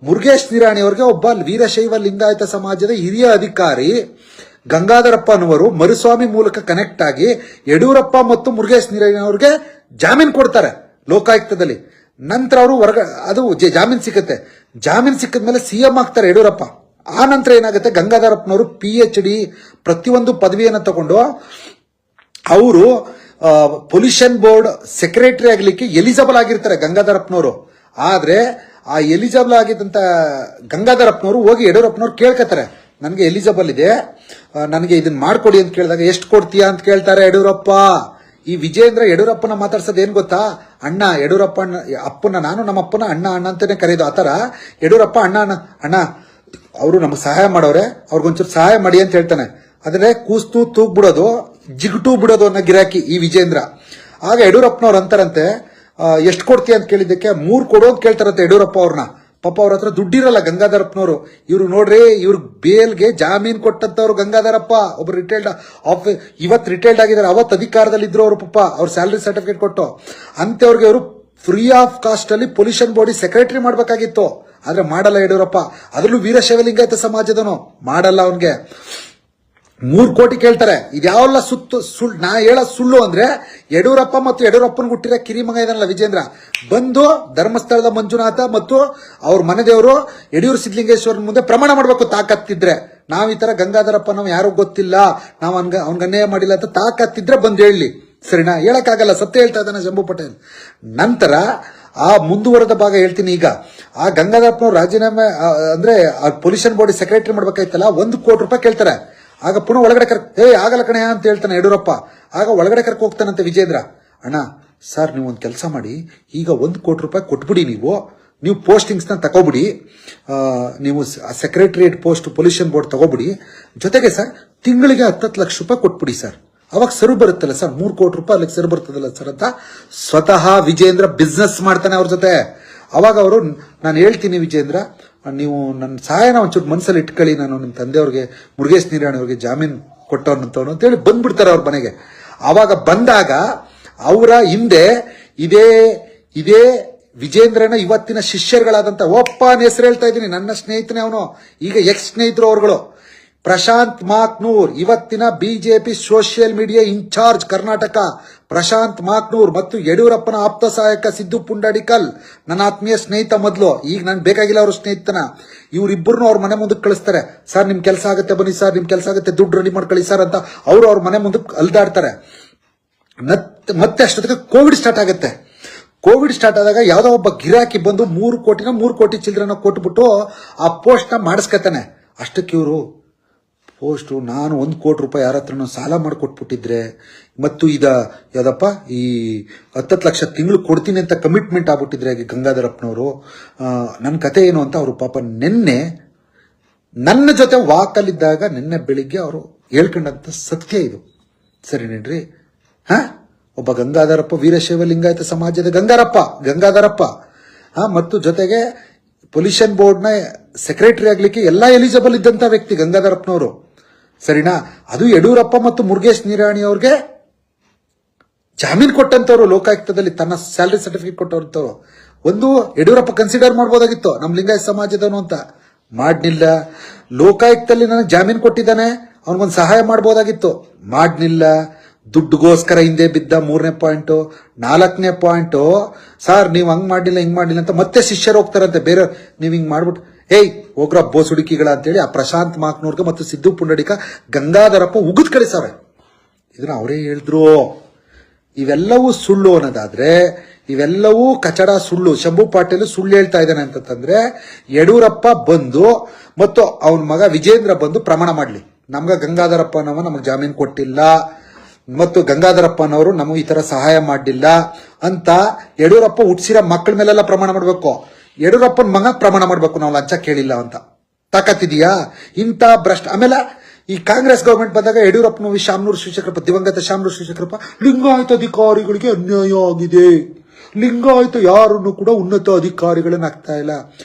ಮುರುಗೇಶ್ ನಿರಾಣಿ ಅವರಿಗೆ ಒಬ್ಬ ವೀರಶೈವ ಲಿಂಗಾಯತ ಸಮಾಜದ ಹಿರಿಯ ಅಧಿಕಾರಿ ಗಂಗಾಧರಪ್ಪನವರು ಮರುಸ್ವಾಮಿ ಮೂಲಕ ಕನೆಕ್ಟ್ ಆಗಿ ಯಡಿಯೂರಪ್ಪ ಮತ್ತು ಮುರುಗೇಶ್ ನಿರಾಣಿ ಅವರಿಗೆ ಜಾಮೀನು ಕೊಡ್ತಾರೆ ಲೋಕಾಯುಕ್ತದಲ್ಲಿ. ನಂತರ ಅವರು ಅದು ಜಾಮೀನು ಸಿಕ್ಕತ್ತೆ. ಜಾಮೀನು ಸಿಕ್ಕಿದ ಮೇಲೆ ಸಿಎಂ ಆಗ್ತಾರೆ ಯಡಿಯೂರಪ್ಪ. ಆ ನಂತರ ಏನಾಗುತ್ತೆ, ಗಂಗಾಧರಪ್ಪನವರು PhD ಪ್ರತಿಯೊಂದು ಪದವಿಯನ್ನು ತಗೊಂಡು ಅವರು ಪೊಲ್ಯೂಷನ್ ಬೋರ್ಡ್ ಸೆಕ್ರೆಟರಿ ಆಗಲಿಕ್ಕೆ ಎಲಿಜಿಬಲ್ ಆಗಿರ್ತಾರೆ ಗಂಗಾಧರಪ್ಪನವರು. ಆದ್ರೆ ಆ ಎಲಿಜಿಬಲ್ ಆಗಿದ್ದಂತ ಗಂಗಾಧರಪ್ಪನವರು ಹೋಗಿ ಯಡಿಯೂರಪ್ಪನವ್ರು ಕೇಳ್ಕೊತಾರೆ, ನನಗೆ ಎಲಿಜಿಬಲ್ ಇದೆ, ನನಗೆ ಇದನ್ನ ಮಾಡ್ಕೊಡಿ ಅಂತ ಕೇಳಿದಾಗ ಎಷ್ಟು ಕೊಡ್ತೀಯಾ ಅಂತ ಕೇಳ್ತಾರೆ ಯಡಿಯೂರಪ್ಪ. ಈ ವಿಜೇಂದ್ರ ಯಡಿಯೂರಪ್ಪನ ಮಾತಾಡ್ಸೋದು ಏನ್ ಗೊತ್ತಾ, ಅಣ್ಣ ಯಡಿಯೂರಪ್ಪ ಅಪ್ಪನ, ನಾನು ನಮ್ಮ ಅಪ್ಪನ ಅಣ್ಣ ಅಣ್ಣ ಅಂತಾನೆ ಕರೆಯೋದು. ಆ ತರ ಯಡಿಯೂರಪ್ಪ ಅಣ್ಣ ಅಣ್ಣ ಅಣ್ಣ ಅವರು ನಮಗೆ ಸಹಾಯ ಮಾಡೋರೆ, ಅವ್ರಿಗೊಂಚೂರು ಸಹಾಯ ಮಾಡಿ ಅಂತ ಹೇಳ್ತಾನೆ. ಆದ್ರೆ ಕೂಸ್ತು ತೂಗ್ ಬಿಡೋದು, ಜಿಗುಟು ಬಿಡೋದು ಅನ್ನೋ ಗಿರಾಕಿ ಈ ವಿಜೇಂದ್ರ. ಆಗ ಯಡಿಯೂರಪ್ಪನವ್ರು ಅಂತಾರಂತೆ, ಎಷ್ಟು ಕೊಡ್ತೀಯ ಅಂತ ಕೇಳಿದ್ದಕ್ಕೆ 3 ಕೊಡು ಅಂತ ಕೇಳ್ತಾರಂತೆ ಯಡಿಯೂರಪ್ಪ ಅವ್ರನ್ನ. ಪಾಪ ಅವ್ರ ಹತ್ರ ದುಡ್ಡಿರಲ್ಲ ಗಂಗಾಧರಪ್ಪನವರು. ಇವ್ರು ನೋಡ್ರಿ, ಇವ್ರ ಬೇಲ್ಗೆ ಜಾಮೀನ್ ಕೊಟ್ಟಂತವ್ರು ಗಂಗಾಧರಪ್ಪ, ಒಬ್ರು ರಿಟೈರ್ಡ್ ಇವತ್ತು ರಿಟೈರ್ಡ್ ಆಗಿದ್ದಾರೆ, ಅವತ್ತು ಅಧಿಕಾರದಲ್ಲಿ ಇದ್ರು ಅವರು. ಪಾಪ ಅವ್ರ ಸ್ಯಾಲರಿ ಸರ್ಟಿಫಿಕೇಟ್ ಕೊಟ್ಟು ಅಂತವ್ರಿಗೆ ಅವರು ಫ್ರೀ ಆಫ್ ಕಾಸ್ಟ್ ಅಲ್ಲಿ ಪೊಲ್ಯೂಷನ್ ಬೋರ್ಡ್ ಸೆಕ್ರೆಟರಿ ಮಾಡ್ಬೇಕಾಗಿತ್ತು. ಆದ್ರೆ ಮಾಡಲ್ಲ ಯಡಿಯೂರಪ್ಪ, ಅದರಲ್ಲೂ ವೀರಶೈವ ಲಿಂಗಾಯತ ಸಮಾಜದನು ಮಾಡಲ್ಲ. ಅವನ್ಗೆ 3 ಕೋಟಿ ಕೇಳ್ತಾರೆ. ಇದ್ಯಾವಲ್ಲ ಸುಳ್ಳು, ನಾ ಹೇಳ ಸುಳ್ಳು ಅಂದ್ರೆ ಯಡಿಯೂರಪ್ಪ ಮತ್ತು ಯಡಿಯೂರಪ್ಪನ ಹುಟ್ಟಿರೋ ಕಿರಿಮಗ ಇದನ್ನಲ್ಲ ವಿಜೇಂದ್ರ ಬಂದು ಧರ್ಮಸ್ಥಳದ ಮಂಜುನಾಥ ಮತ್ತು ಅವ್ರ ಮನೆದೇವರು ಯಡಿಯೂರು ಸಿದ್ದಲಿಂಗೇಶ್ವರನ ಮುಂದೆ ಪ್ರಮಾಣ ಮಾಡಬೇಕು ತಾಕತ್ತಿದ್ರೆ. ನಾವ್ ಈ ತರ ಗಂಗಾಧರಪ್ಪ ನಾವು ಯಾರೋ ಗೊತ್ತಿಲ್ಲ, ನಾವು ಅವ್ನ್ಗೆ ಅನ್ಯಾಯ ಮಾಡಿಲ್ಲ ಅಂತ ತಾಕತ್ತಿದ್ರೆ ಬಂದು ಹೇಳಿ, ಸರಿನಾ? ಹೇಳಕ್ಕಾಗಲ್ಲ, ಸತ್ಯ ಹೇಳ್ತಾ ಇದ್ದಾನೆ ಶಂಭು ಪಟೇಲ್. ನಂತರ ಆ ಮುಂದುವರೆದ ಭಾಗ ಹೇಳ್ತೀನಿ. ಈಗ ಆ ಗಂಗಾಧರಪ್ಪನವ್ರು ರಾಜೀನಾಮೆ ಅಂದ್ರೆ ಪೊಲ್ಯೂಷನ್ ಬೋರ್ಡ್ ಸೆಕ್ರೆಟರಿ ಮಾಡ್ಬೇಕಾಯ್ತಲ್ಲ, 1 ಕೋಟಿ ರೂಪಾಯಿ ಕೇಳ್ತಾರೆ. ಆಗ ಪುನಃ ಒಳಗಡೆ ಆಗಲ್ಲ ಕಣೆ ಅಂತ ಹೇಳ್ತಾನೆ ಯಡಿಯೂರಪ್ಪ. ಆಗ ಒಳಗಡೆ ಕರ್ಕ ಹೋಗ್ತಾನಂತೆ ವಿಜೇಂದ್ರ. ಅಣ್ಣ ಸರ್, ನೀವು ಒಂದು ಕೆಲಸ ಮಾಡಿ, ಈಗ 1 ಕೋಟಿ ರೂಪಾಯಿ ಕೊಟ್ಬಿಡಿ, ನೀವು ಪೋಸ್ಟಿಂಗ್ಸ್ನ ತಗೋಬಿಡಿ, ನೀವು ಸೆಕ್ರೆಟರಿಯೇಟ್ ಪೋಸ್ಟ್ ಪೊಲ್ಯೂಷನ್ ಬೋರ್ಡ್ ತಗೋಬಿಡಿ, ಜೊತೆಗೆ ಸರ್ ತಿಂಗಳಿಗೆ 10 ಲಕ್ಷ ರೂಪಾಯಿ ಕೊಟ್ಬಿಡಿ ಸರ್, ಅವಾಗ ಸರು ಬರುತ್ತಲ್ಲ ಸರ್, 3 ಕೋಟಿ ರೂಪಾಯಿ ಅಲ್ಲಿಗೆ ಸರು ಬರ್ತದಲ್ಲ ಸರ್ ಅಂತ ಸ್ವತಃ ವಿಜೇಂದ್ರ ಬಿಸ್ನೆಸ್ ಮಾಡ್ತಾನೆ ಅವ್ರ ಜೊತೆ. ಅವಾಗ ಅವರು, ನಾನು ಹೇಳ್ತೀನಿ ವಿಜೇಂದ್ರ, ನೀವು ನನ್ನ ಸಹಾಯನ ಒಂಚೂರು ಮನಸ್ಸಲ್ಲಿ ಇಟ್ಕೊಳ್ಳಿ, ನಾನು ನಿಮ್ಮ ತಂದೆಯವ್ರಿಗೆ ಮುರುಗೇಶ್ ನಿರಾಣಿ ಅವ್ರಿಗೆ ಜಾಮೀನು ಕೊಟ್ಟವನಂತವನು ಅಂತೇಳಿ ಬಂದ್ಬಿಡ್ತಾರೆ ಅವ್ರ ಮನೆಗೆ. ಆವಾಗ ಬಂದಾಗ ಅವರ ಹಿಂದೆ ಇದೇ ವಿಜೇಂದ್ರನ ಇವತ್ತಿನ ಶಿಷ್ಯರುಗಳಾದಂತ ಒಪ್ಪನ ಹೆಸರು ಹೇಳ್ತಾ ಇದ್ದೀನಿ, ನನ್ನ ಸ್ನೇಹಿತನೇ ಅವನು, ಈಗ ಎಕ್ಸ್ ಸ್ನೇಹಿತರು ಅವರುಗಳು, ಪ್ರಶಾಂತ್ ಮಾಕ್ನೂರ್, ಇವತ್ತಿನ BJP social media incharge Karnataka Prashant Maknoor ಮತ್ತು ಯಡಿಯೂರಪ್ಪನ ಆಪ್ತ ಸಹಾಯಕ ಸಿದ್ದು ಪುಂಡಾಡಿಕಲ್, ನನ್ನ ಆತ್ಮೀಯ ಸ್ನೇಹಿತ ಮೊದಲು, ಈಗ ನನ್ ಬೇಕಾಗಿಲ್ಲ ಅವ್ರ ಸ್ನೇಹಿತನ. ಇವರಿಬ್ಬರನ್ನು ಅವ್ರ ಮನೆ ಮುಂದಕ್ಕೆ ಕಳಿಸ್ತಾರೆ. ಸರ್ ನಿಮ್ ಕೆಲಸ ಆಗುತ್ತೆ ಬನ್ನಿ ಸರ್, ನಿಮ್ ಕೆಲಸ ಆಗುತ್ತೆ, ದುಡ್ಡು ರೆಡಿ ಮಾಡ್ಕೊಳ್ಳಿ ಸರ್ ಅಂತ ಅವರು ಅವ್ರ ಮನೆ ಮುಂದಕ್ಕೆ ಅಲ್ದಾಡ್ತಾರೆ. ಮತ್ತೆ ಅಷ್ಟೊತ್ತಿಗೆ ಕೋವಿಡ್ ಸ್ಟಾರ್ಟ್ ಆಗುತ್ತೆ. ಕೋವಿಡ್ ಸ್ಟಾರ್ಟ್ ಆದಾಗ ಯಾವ್ದೋ ಒಬ್ಬ ಗಿರಾಕಿ ಬಂದು 3 ಕೋಟಿ ಚಿಲ್ಲರೆನ ಕೊಟ್ಬಿಟ್ಟು ಆ ಪೋಸ್ಟ್ ನ ಮಾಡಿಸ್ಕತಾನೆ. ಅಷ್ಟಕ್ಕೆ ಇವರು ಪೋಸ್ಟು, ನಾನು 1 ಕೋಟಿ ರೂಪಾಯಿ ಯಾರ ಹತ್ರನೂ ಸಾಲ ಮಾಡಿಕೊಟ್ಬಿಟ್ಟಿದ್ರೆ ಮತ್ತು ಯಾವ್ದಪ್ಪ ಈ 10 ಲಕ್ಷ ತಿಂಗಳು ಕೊಡ್ತೀನಿ ಅಂತ ಕಮಿಟ್ಮೆಂಟ್ ಆಗ್ಬಿಟ್ಟಿದ್ರೆ ಗಂಗಾಧರಪ್ಪನವರು, ನನ್ನ ಕತೆ ಏನು ಅಂತ ಅವರು ಪಾಪ ನಿನ್ನೆ ನನ್ನ ಜೊತೆ ವಾಕಲ್ಲಿದ್ದಾಗ ನಿನ್ನೆ ಬೆಳಿಗ್ಗೆ ಅವರು ಹೇಳ್ಕೊಂಡಂತ ಸತ್ಯ ಇದು. ಸರಿನೇನ್ರಿ? ಒಬ್ಬ ಗಂಗಾಧರಪ್ಪ, ವೀರಶೈವ ಲಿಂಗಾಯತ ಸಮಾಜದ ಗಂಗಾಧರಪ್ಪ ಮತ್ತು ಜೊತೆಗೆ ಪೊಲ್ಯೂಷನ್ ಬೋರ್ಡ್ ನ ಸೆಕ್ರೆಟರಿ ಆಗ್ಲಿಕ್ಕೆ ಎಲ್ಲಾ ಎಲಿಜಿಬಲ್ ಇದ್ದಂತ ವ್ಯಕ್ತಿ ಗಂಗಾಧರಪ್ಪನವರು, ಸರಿನಾ? ಅದು ಯಡಿಯೂರಪ್ಪ ಮತ್ತು ಮುರುಗೇಶ್ ನಿರಾಣಿ ಅವ್ರಿಗೆ ಜಾಮೀನು ಕೊಟ್ಟಂತವ್ರು ಲೋಕಾಯುಕ್ತದಲ್ಲಿ, ತನ್ನ ಸ್ಯಾಲರಿ ಸರ್ಟಿಫಿಕೇಟ್ ಕೊಟ್ಟವ್ರಂತವ್ರು. ಒಂದು ಯಡಿಯೂರಪ್ಪ ಕನ್ಸಿಡರ್ ಮಾಡ್ಬೋದಾಗಿತ್ತು ನಮ್ಮ ಲಿಂಗಾಯತ ಸಮಾಜದವನು ಅಂತ, ಮಾಡ್ನಿಲ್ಲ. ಲೋಕಾಯುಕ್ತದಲ್ಲಿ ನನಗೆ ಜಾಮೀನು ಕೊಟ್ಟಿದ್ದಾನೆ, ಅವನಿಗೊಂದು ಸಹಾಯ ಮಾಡ್ಬೋದಾಗಿತ್ತು, ಮಾಡ್ನಿಲ್ಲ. ದುಡ್ಡುಗೋಸ್ಕರ ಹಿಂದೆ ಬಿದ್ದ 3ನೇ ಪಾಯಿಂಟ್. 4ನೇ ಪಾಯಿಂಟ್, ಸರ್ ನೀವು ಹಂಗ್ ಮಾಡ್ಲಿಲ್ಲ ಹಿಂಗ್ ಮಾಡ್ಲಿಲ್ಲ ಅಂತ ಮತ್ತೆ ಶಿಷ್ಯರು ಹೋಗ್ತಾರಂತೆ ಬೇರೆ, ನೀವ್ ಹಿಂಗ್ ಮಾಡ್ಬಿಟ್ಟು ಹೋಗ್ರ ಬೋಸ್ ಹುಡುಕಿಗಳ ಅಂತೇಳಿ ಆ ಪ್ರಶಾಂತ್ ಮಾಕ್ನೂರ್ಗೆ ಮತ್ತು ಸಿದ್ದು ಪುಂಡಡಿಕ ಗಂಗಾಧರಪ್ಪ ಉಗಿದ್ ಕಳಿಸವ್ರೆ. ಇದನ್ನ ಅವರೇ ಹೇಳಿದ್ರು. ಇವೆಲ್ಲವೂ ಸುಳ್ಳು ಅನ್ನೋದಾದ್ರೆ ಇವೆಲ್ಲವೂ ಕಚಡ ಸುಳ್ಳು. ಶಂಭು ಪಾಟೀಲ್ ಸುಳ್ಳು ಹೇಳ್ತಾ ಇದ್ದಾನೆ ಅಂತಂದ್ರೆ ಯಡಿಯೂರಪ್ಪ ಬಂದು ಮತ್ತು ಅವನ ಮಗ ವಿಜೇಂದ್ರ ಬಂದು ಪ್ರಮಾಣ ಮಾಡ್ಲಿ, ನಮ್ಗ ಗಂಗಾಧರಪ್ಪನವ ನಮಗ್ ಜಾಮೀನು ಕೊಟ್ಟಿಲ್ಲ ಮತ್ತು ಗಂಗಾಧರಪ್ಪನವರು ನಮಗೆ ಈ ತರ ಸಹಾಯ ಮಾಡಲಿಲ್ಲ ಅಂತ ಯಡಿಯೂರಪ್ಪ ಹುಟ್ಟಿಸಿರೋ ಮಕ್ಕಳ ಮೇಲೆಲ್ಲ ಪ್ರಮಾಣ ಮಾಡಬೇಕು. ಯಡಿಯೂರಪ್ಪನ ಮಗ ಪ್ರಮಾಣ ಮಾಡಬೇಕು, ನಾವು ಲಂಚ ಕೇಳಿಲ್ಲ ಅಂತ. ತಾಕತ್ತಿದೆಯಾ ಇಂಥ ಭ್ರಷ್ಟ? ಆಮೇಲೆ ಈ ಕಾಂಗ್ರೆಸ್ ಗವರ್ಮೆಂಟ್ ಬಂದಾಗ ಯಡಿಯೂರಪ್ಪನ ಶಾಮನೂರು ಶಿವಶಂಕರಪ್ಪ, ದಿವಂಗತ ಶಾಮನೂರು ಶಿವಶಂಕರಪ್ಪ, ಲಿಂಗಾಯತ ಅಧಿಕಾರಿಗಳಿಗೆ ಅನ್ಯಾಯ ಆಗಿದೆ, ಲಿಂಗಾಯತ ಯಾರನ್ನು ಕೂಡ ಉನ್ನತ ಅಧಿಕಾರಿಗಳನ್ನ ಆಗ್ತಾ ಇಲ್ಲ.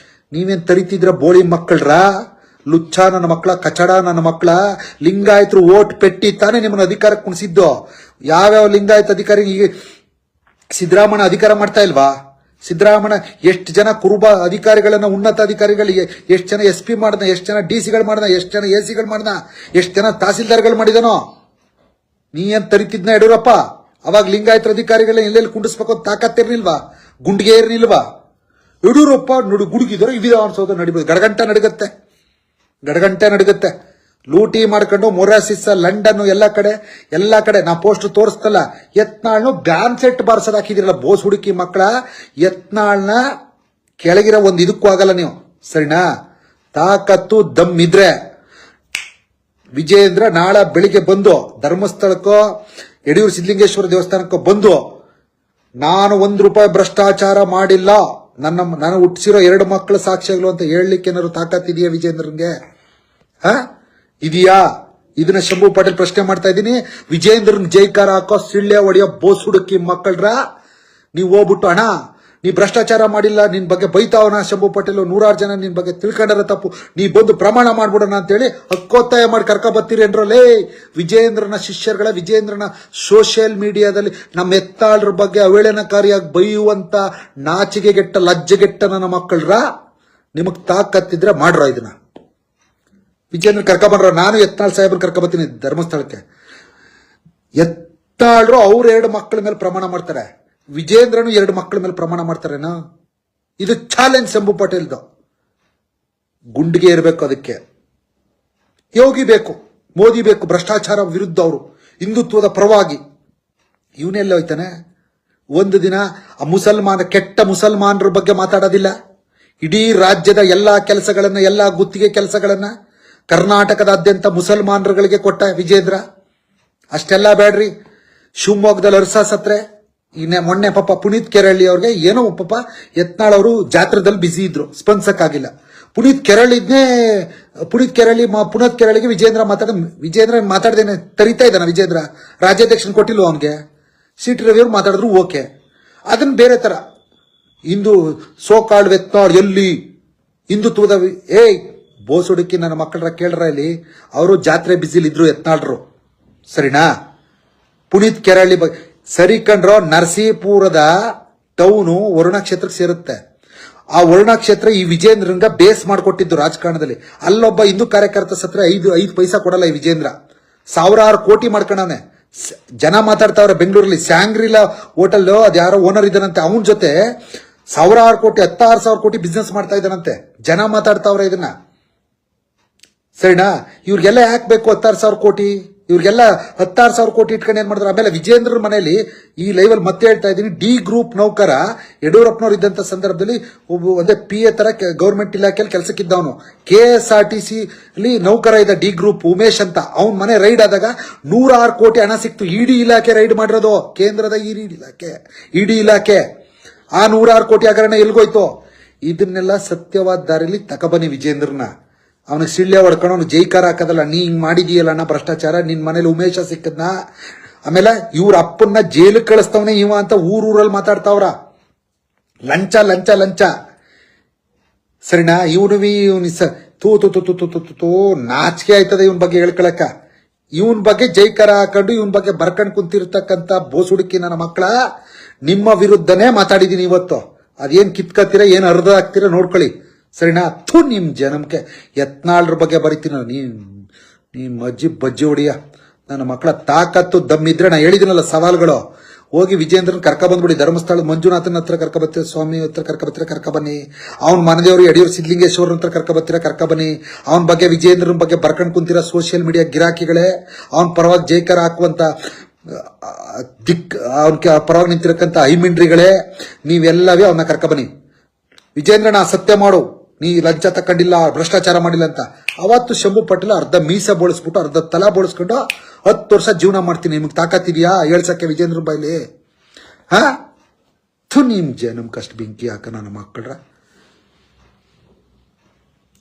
ನೀವೇನ್ ತರಿತಿದ್ರ ಬೋಳಿ ಮಕ್ಕಳ್ರ, ಲುಚ್ಚ ನನ್ನ ಮಕ್ಕಳ, ಕಚಡ ನನ್ನ ಮಕ್ಕಳ. ಲಿಂಗಾಯತರು ಓಟ್ ಪೆಟ್ಟಿ ತಾನೇ ನಿಮ್ಮನ್ನ ಅಧಿಕಾರಕ್ಕೆ ಕುಣಿಸಿದ್ದು. ಯಾವ್ಯಾವ ಲಿಂಗಾಯತ ಅಧಿಕಾರಿ ಈಗ ಸಿದ್ದರಾಮಯ್ಯ ಅಧಿಕಾರ ಮಾಡ್ತಾ ಇಲ್ವಾ? ಸಿದ್ದರಾಮಯ್ಯ ಎಷ್ಟು ಜನ ಕುರುಬ ಅಧಿಕಾರಿಗಳನ್ನ, ಉನ್ನತ ಅಧಿಕಾರಿಗಳಿಗೆ ಎಷ್ಟು ಜನ SP ಮಾಡ್ದ, ಎಷ್ಟು ಜನ DC ಮಾಡ್ದ, ಎಷ್ಟು ಜನ AC ಮಾಡ್ದ, ಎಷ್ಟು ಜನ ತಹಸೀಲ್ದಾರ್ಗಳು ಮಾಡಿದನೋ. ನೀ ಏನ್ ತರಿತಿದ್ನ ಯಡಿಯೂರಪ್ಪ? ಅವಾಗ ಲಿಂಗಾಯತರ ಅಧಿಕಾರಿಗಳನ್ನ ಎಲ್ಲೆಲ್ಲಿ ಕುಂಡಿಸ್ಬೇಕು ತಾಕತ್ತಿರ್ಲಿಲ್ವಾ? ಗುಂಡಿಗೆ ಇರ್ಲಿಲ್ವಾ? ಯಡಿಯೂರಪ್ಪ ಗುಡುಗಿದ್ರೆ ವಿಧಾನಸೌಧ ನಡಿಬೋದು, ಗಡಗಂಟೆ ನಡುಗುತ್ತೆ. ಲೂಟಿ ಮಾಡ್ಕೊಂಡು ಮೊರಾಸಿಸ್, ಲಂಡನ್ ಎಲ್ಲ ಕಡೆ ನಾ ಪೋಸ್ಟ್ ತೋರಿಸ್ತಲ್ಲ. ಯತ್ನಾಳ್ನು ಬ್ಯಾನ್ ಸೆಟ್ ಬಾರ್ಸದ್ ಹಾಕಿದಿರಲ್ಲ ಬೋಸ್ ಹುಡುಕಿ ಮಕ್ಕಳ. ಯತ್ನಾಳ್ನ ಕೆಳಗಿರೋ ಒಂದು ಇದಕ್ಕೂ ಆಗಲ್ಲ ನೀವು, ಸರಿನಾ? ತಾಕತ್ತು ದಮ್ ಇದ್ರೆ ವಿಜೇಂದ್ರ ನಾಳೆ ಬೆಳಿಗ್ಗೆ ಬಂದು ಧರ್ಮಸ್ಥಳಕ್ಕೋ ಯಡಿಯೂರು ಸಿದ್ಧಲಿಂಗೇಶ್ವರ ದೇವಸ್ಥಾನಕ್ಕೋ ಬಂದು, ನಾನು ₹1 ಭ್ರಷ್ಟಾಚಾರ ಮಾಡಿಲ್ಲ, ನಾನು ಹುಟ್ಟಿಸಿರೋ 2 ಮಕ್ಕಳ ಸಾಕ್ಷ್ಯಗಳು ಅಂತ ಹೇಳಲಿಕ್ಕೆ ಏನಾದ್ರು ತಾಕತ್ತಿದೆಯಾ ವಿಜೇಂದ್ರನ್ಗೆ? ಇದೆಯಾ? ಇದನ್ನ ಶಂಭು ಪಾಟೀಲ್ ಪ್ರಶ್ನೆ ಮಾಡ್ತಾ ಇದ್ದೀನಿ. ವಿಜೇಂದ್ರನ್ ಜೈಕಾರ ಹಾಕೋ ಸಿಳ್ಳೆ ಹೊಡೆಯೋ ಬೋಸ್ ಹುಡುಕಿ ಮಕ್ಕಳ್ರ, ನೀವು ಹೋಗ್ಬಿಟ್ಟು ಅಣ್ಣ ನೀ ಭ್ರಷ್ಟಾಚಾರ ಮಾಡಿಲ್ಲ, ನಿನ್ ಬಗ್ಗೆ ಬೈತಾವನ ಶಂಭು ಪಾಟೀಲ್, 100 ಜನ ನಿನ್ ಬಗ್ಗೆ ತಿಳ್ಕೊಂಡಾರ ತಪ್ಪು, ನೀ ಬಂದು ಪ್ರಮಾಣ ಮಾಡ್ಬಿಡೋಣ ಅಂತೇಳಿ ಹಕ್ಕೊತ್ತಾಯ ಮಾಡಿ ಕರ್ಕೊಬತ್ತೀರಿ ಅಂದ್ರಲ್ಲೇ. ವಿಜೇಂದ್ರನ ಶಿಷ್ಯರುಗಳ, ವಿಜೇಂದ್ರನ ಸೋಷಿಯಲ್ ಮೀಡಿಯಾದಲ್ಲಿ ನಮ್ಮ ಎತ್ತಾಳರ ಬಗ್ಗೆ ಅವೇಳನಕಾರಿಯಾಗಿ ಬೈಯುವಂತ ನಾಚಿಗೆಗೆಟ್ಟ ಲಜ್ಜೆಗೆಟ್ಟ ನನ್ನ ಮಕ್ಕಳ್ರ, ನಿಮಗ್ ತಾಕತ್ತಿದ್ರೆ ಮಾಡ್ರ ಇದನ್ನ. ವಿಜೇಂದ್ರ ಕರ್ಕೊಬಂದ್ರ, ನಾನು ಯತ್ನಾಳ್ ಸಾಹೇಬ್ರ ಕರ್ಕೊಬತ್ತೀನಿ ಧರ್ಮಸ್ಥಳಕ್ಕೆ. ಯತ್ನಾಳ್ರು ಅವ್ರ 2 ಮಕ್ಕಳ ಮೇಲೆ ಪ್ರಮಾಣ ಮಾಡ್ತಾರೆ, ವಿಜೇಂದ್ರನು 2 ಮಕ್ಕಳ ಮೇಲೆ ಪ್ರಮಾಣ ಮಾಡ್ತಾರೇನಾ? ಇದು ಚಾಲೆಂಜ್ ಶಂಭು ಪಾಟೀಲ್ದು. ಗುಂಡಿಗೆ ಇರಬೇಕು, ಅದಕ್ಕೆ ಯೋಗಿ ಬೇಕು, ಮೋದಿ ಬೇಕು, ಭ್ರಷ್ಟಾಚಾರ ವಿರುದ್ಧ ಅವರು ಹಿಂದುತ್ವದ ಪರವಾಗಿ. ಇವನೆಲ್ಲ ಹೋಯ್ತಾನೆ? ಒಂದು ದಿನ ಆ ಕೆಟ್ಟ ಮುಸಲ್ಮಾನರ ಬಗ್ಗೆ ಮಾತಾಡೋದಿಲ್ಲ. ಇಡೀ ರಾಜ್ಯದ ಎಲ್ಲಾ ಕೆಲಸಗಳನ್ನ, ಎಲ್ಲಾ ಗುತ್ತಿಗೆ ಕೆಲಸಗಳನ್ನ ಕರ್ನಾಟಕದಾದ್ಯಂತ ಮುಸಲ್ಮಾನರುಗಳಿಗೆ ಕೊಟ್ಟ ವಿಜೇಂದ್ರ. ಅಷ್ಟೆಲ್ಲ ಬೇಡ್ರಿ. ಶಿವಮೊಗ್ಗದಲ್ಲಿ ಅರ್ಸ ಸತ್ರೆ ಮೊನ್ನೆ ಪಾಪ ಪುನೀತ್ ಕೆರಳ್ಳಿ ಅವ್ರಿಗೆ ಏನೋ ಪಾಪ ಯತ್ನಾಳ್ ಅವರು ಜಾತ್ರೆದಲ್ಲಿ ಬಿಸಿ ಇದ್ರು, ಸ್ಪಂದಿಸಕ್ಕಾಗಿಲ್ಲ. ಪುನೀತ್ ಕೆರಳಿಗೆ ವಿಜೇಂದ್ರ ಮಾತಾಡ್ದೇನೆ ತರಿತಾ ಇದ್ದಾನ. ವಿಜೇಂದ್ರ ರಾಜ್ಯಾಧ್ಯಕ್ಷನ್ ಕೊಟ್ಟಿಲ್ವ ಅವನ್ಗೆ? ಸಿಟಿ ರವಿ ಅವ್ರು ಮಾತಾಡಿದ್ರು ಓಕೆ. ಅದನ್ನ ಬೇರೆ ತರ ಇಂದು ಸೋಕಾಳ್ ಯತ್ನಾಳ್ ಎಲ್ಲಿ ಹಿಂದುತ್ವದ ಬೋಸ್ ಹುಡುಕಿ ನನ್ನ ಮಕ್ಕಳ ಕೇಳ್ರ, ಇಲ್ಲಿ ಅವರು ಜಾತ್ರೆ ಬಿಸಿಲಿ ಇದ್ರು ಯತ್ನಾಳ್ರು, ಸರಿನಾ? ಪುನೀತ್ ಕೆರಳ್ಳಿ ಬಗ್ಗೆ ಸರಿ ಕಂಡ್ರೋ. ನರಸೀಪುರದ ಟೌನು ವರುಣಾ ಕ್ಷೇತ್ರಕ್ಕೆ ಸೇರುತ್ತೆ. ಆ ವರುಣಾ ಕ್ಷೇತ್ರ ಈ ವಿಜೇಂದ್ರನ್ಗ ಬೇಸ್ ಮಾಡಿಕೊಟ್ಟಿದ್ದು ರಾಜಕಾರಣದಲ್ಲಿ. ಅಲ್ಲೊಬ್ಬ ಹಿಂದೂ ಕಾರ್ಯಕರ್ತ ಸತ್ರ 5 ಪೈಸಾ ಕೊಡಲ್ಲ ಈ ವಿಜೇಂದ್ರ. 1000 ಕೋಟಿ ಮಾಡ್ಕೊಂಡವನೆ. ಜನ ಮಾತಾಡ್ತಾವ್ರೆ ಬೆಂಗಳೂರಲ್ಲಿ ಸ್ಯಾಂಗ್ರಿಲಾ ಹೋಟೆಲ್ ಅದ್ ಯಾರೋ ಓನರ್ ಇದ್ದಾನಂತೆ, ಅವನ ಜೊತೆ 1000 ಕೋಟಿ 16,000 ಕೋಟಿ ಬಿಸ್ನೆಸ್ ಮಾಡ್ತಾ ಇದ್ದಾನಂತೆ. ಜನ ಮಾತಾಡ್ತಾವ್ರೆ ಇದನ್ನ, ಸರಿನಾ? ಇವ್ರಿಗೆಲ್ಲ ಯಾಕೆ ಬೇಕು 16,000 ಕೋಟಿ? ಇವ್ರಿಗೆಲ್ಲ 16,000 ಕೋಟಿ ಇಟ್ಕೊಂಡು ಏನ್ ಮಾಡಿದ್ರು? ಆಮೇಲೆ ವಿಜೇಂದ್ರ ಮನೆಯಲ್ಲಿ ಈ ಲೈವಲ್ಲಿ ಮತ್ತೆ ಹೇಳ್ತಾ ಇದ್ದೀನಿ, ಡಿ ಗ್ರೂಪ್ ನೌಕರ ಯಡಿಯೂರಪ್ಪನವ್ರು ಇದ್ದಂತ ಸಂದರ್ಭದಲ್ಲಿ ಒಂದೇ PA ತರ ಗೌರ್ಮೆಂಟ್ ಇಲಾಖೆಯಲ್ಲಿ ಕೆಲಸಕ್ಕಿದ್ದವನು. KSRTC ಅಲ್ಲಿ ನೌಕರ ಇದ್ದ ಡಿ ಗ್ರೂಪ್ ಉಮೇಶ್ ಅಂತ. ಅವನ್ ಮನೆ ರೈಡ್ ಆದಾಗ 106 ಕೋಟಿ ಹಣ ಸಿಕ್ತು. ಇಡಿ ಇಲಾಖೆ ರೈಡ್ ಮಾಡಿರೋದು, ಕೇಂದ್ರದ ಇಡಿ ಇಲಾಖೆ. ಆ 106 ಕೋಟಿ ಹಗರಣ ಎಲ್ಗೋಯ್ತು? ಇದನ್ನೆಲ್ಲ ಸತ್ಯವಾದ ದಾರಿಲಿ ತಕಬನ್ನಿ ವಿಜೇಂದ್ರನ. ಅವನಿಗೆ ಸಿಳ್ಳೆ ಹೊಡ್ಕೊಂಡು ಅವನು ಜೈಕಾರ ಹಾಕದಲ್ಲ, ನೀ ಹಿಂಗ್ ಮಾಡಿದೀಯಲ್ಲ ಅಣ್ಣ ಭ್ರಷ್ಟಾಚಾರ, ನಿನ್ ಮನೇಲಿ ಉಮೇಶ ಸಿಕ್ಕದ್ನ. ಆಮೇಲೆ ಇವ್ರ ಅಪ್ಪನ್ನ ಜೈಲಿಗೆ ಕಳಿಸ್ತವನೇ ಇವ ಅಂತ ಊರಲ್ಲಿ ಮಾತಾಡ್ತಾವ್ರ. ಲಂಚ ಸರಿನಾ? ತೂ ನಾಚಿಕೆ ಆಯ್ತದೆ ಇವನ್ ಬಗ್ಗೆ ಹೇಳ್ಕೊಳಕ. ಇವನ್ ಬಗ್ಗೆ ಜೈಕಾರ ಹಾಕೊಂಡು ಇವನ್ ಬಗ್ಗೆ ಬರ್ಕೊಂಡ್ ಕುಂತಿರ್ತಕ್ಕಂತ ಬೋಸ್ ಹುಡುಕಿ ನನ್ನ ಮಕ್ಕಳ, ನಿಮ್ಮ ವಿರುದ್ಧನೇ ಮಾತಾಡಿದೀನಿ ಇವತ್ತು. ಅದೇನ್ ಕಿತ್ಕತ್ತೀರ, ಏನ್ ಅರ್ಧ ಹಾಕ್ತೀರ ನೋಡ್ಕೊಳ್ಳಿ, ಸರಿನಾ? ನಿಮ್ ಜನಮ್ಕೆ ಯತ್ನಾಳ್ರ ಬಗ್ಗೆ ಬರೀತೀನ ನೀ ಬಜ್ಜಿ ಹೊಡಿಯ ನನ್ನ ಮಕ್ಕಳ. ತಾಕತ್ತು ದಮ್ಮಿದ್ರೆ ನಾ ಹೇಳಿದಿನಲ್ಲ ಸವಾಲ್ಗಳು. ಹೋಗಿ ವಿಜೇಂದ್ರನ್ ಬಂದ್ಬಿಡಿ ಧರ್ಮಸ್ಥಳ ಮಂಜುನಾಥನ್ ಹತ್ರ ಕರ್ಕೊಬತ್ತೀರ, ಸ್ವಾಮಿ ಹತ್ರ ಕರ್ಕೊಬನ್ನಿ. ಅವ್ನ ಮನದೇವರು ಯಡಿಯೂರು ಸಿದ್ಧಲಿಂಗೇಶ್ವರ ಹತ್ರ ಕರ್ಕೊಬನ್ನಿ. ಅವನ ಬಗ್ಗೆ ವಿಜೇಂದ್ರನ್ ಬಗ್ಗೆ ಬರ್ಕೊಂಡ್ ಕುಂತೀರ ಸೋಷಿಯಲ್ ಮೀಡಿಯಾ ಗಿರಾಕಿಗಳೇ. ಅವನ ಪರವಾಗಿ ಜೈಕರ ಹಾಕುವಂತ ಅವನ ಪರವಾಗಿ ನಿಂತಿರಕ್ಕಂತ ಐಮಿಂಡ್ರಿಗಳೇ, ನೀವೆಲ್ಲವೇ ಅವನ್ನ ಕರ್ಕೊಬನ್ನಿ. ವಿಜೇಂದ್ರನ ಸತ್ಯ ಮಾಡು, ನೀ ಲಂಚ ತಕೊಂಡಿಲ್ಲ, ಭ್ರಷ್ಟಾಚಾರ ಮಾಡಿಲ್ಲ ಅಂತ. ಅವತ್ತು ಶಂಭು ಪಾಟೀಲ್ ಅರ್ಧ ಮೀಸ ಬೋಳಿಸ್ಬಿಟ್ಟು ಅರ್ಧ ತಲಾ ಬೋಳಿಸ್ಕೊಂಡು 10 ವರ್ಷ ಜೀವನ ಮಾಡ್ತೀನಿ. ನಿಮ್ಗೆ ತಾಕತ್ತಿದ್ಯಾ ಹೇಳ್ಸಕ್ಕೆ ವಿಜೇಂದ್ರ ಬಾಯ್ಲಿ? ನಿಮ್ ನಮ್ಗೆ ಅಷ್ಟು ಬೆಂಕಿ ಹಾಕ ನನ್ನ ಮಕ್ಕಳ್ರ.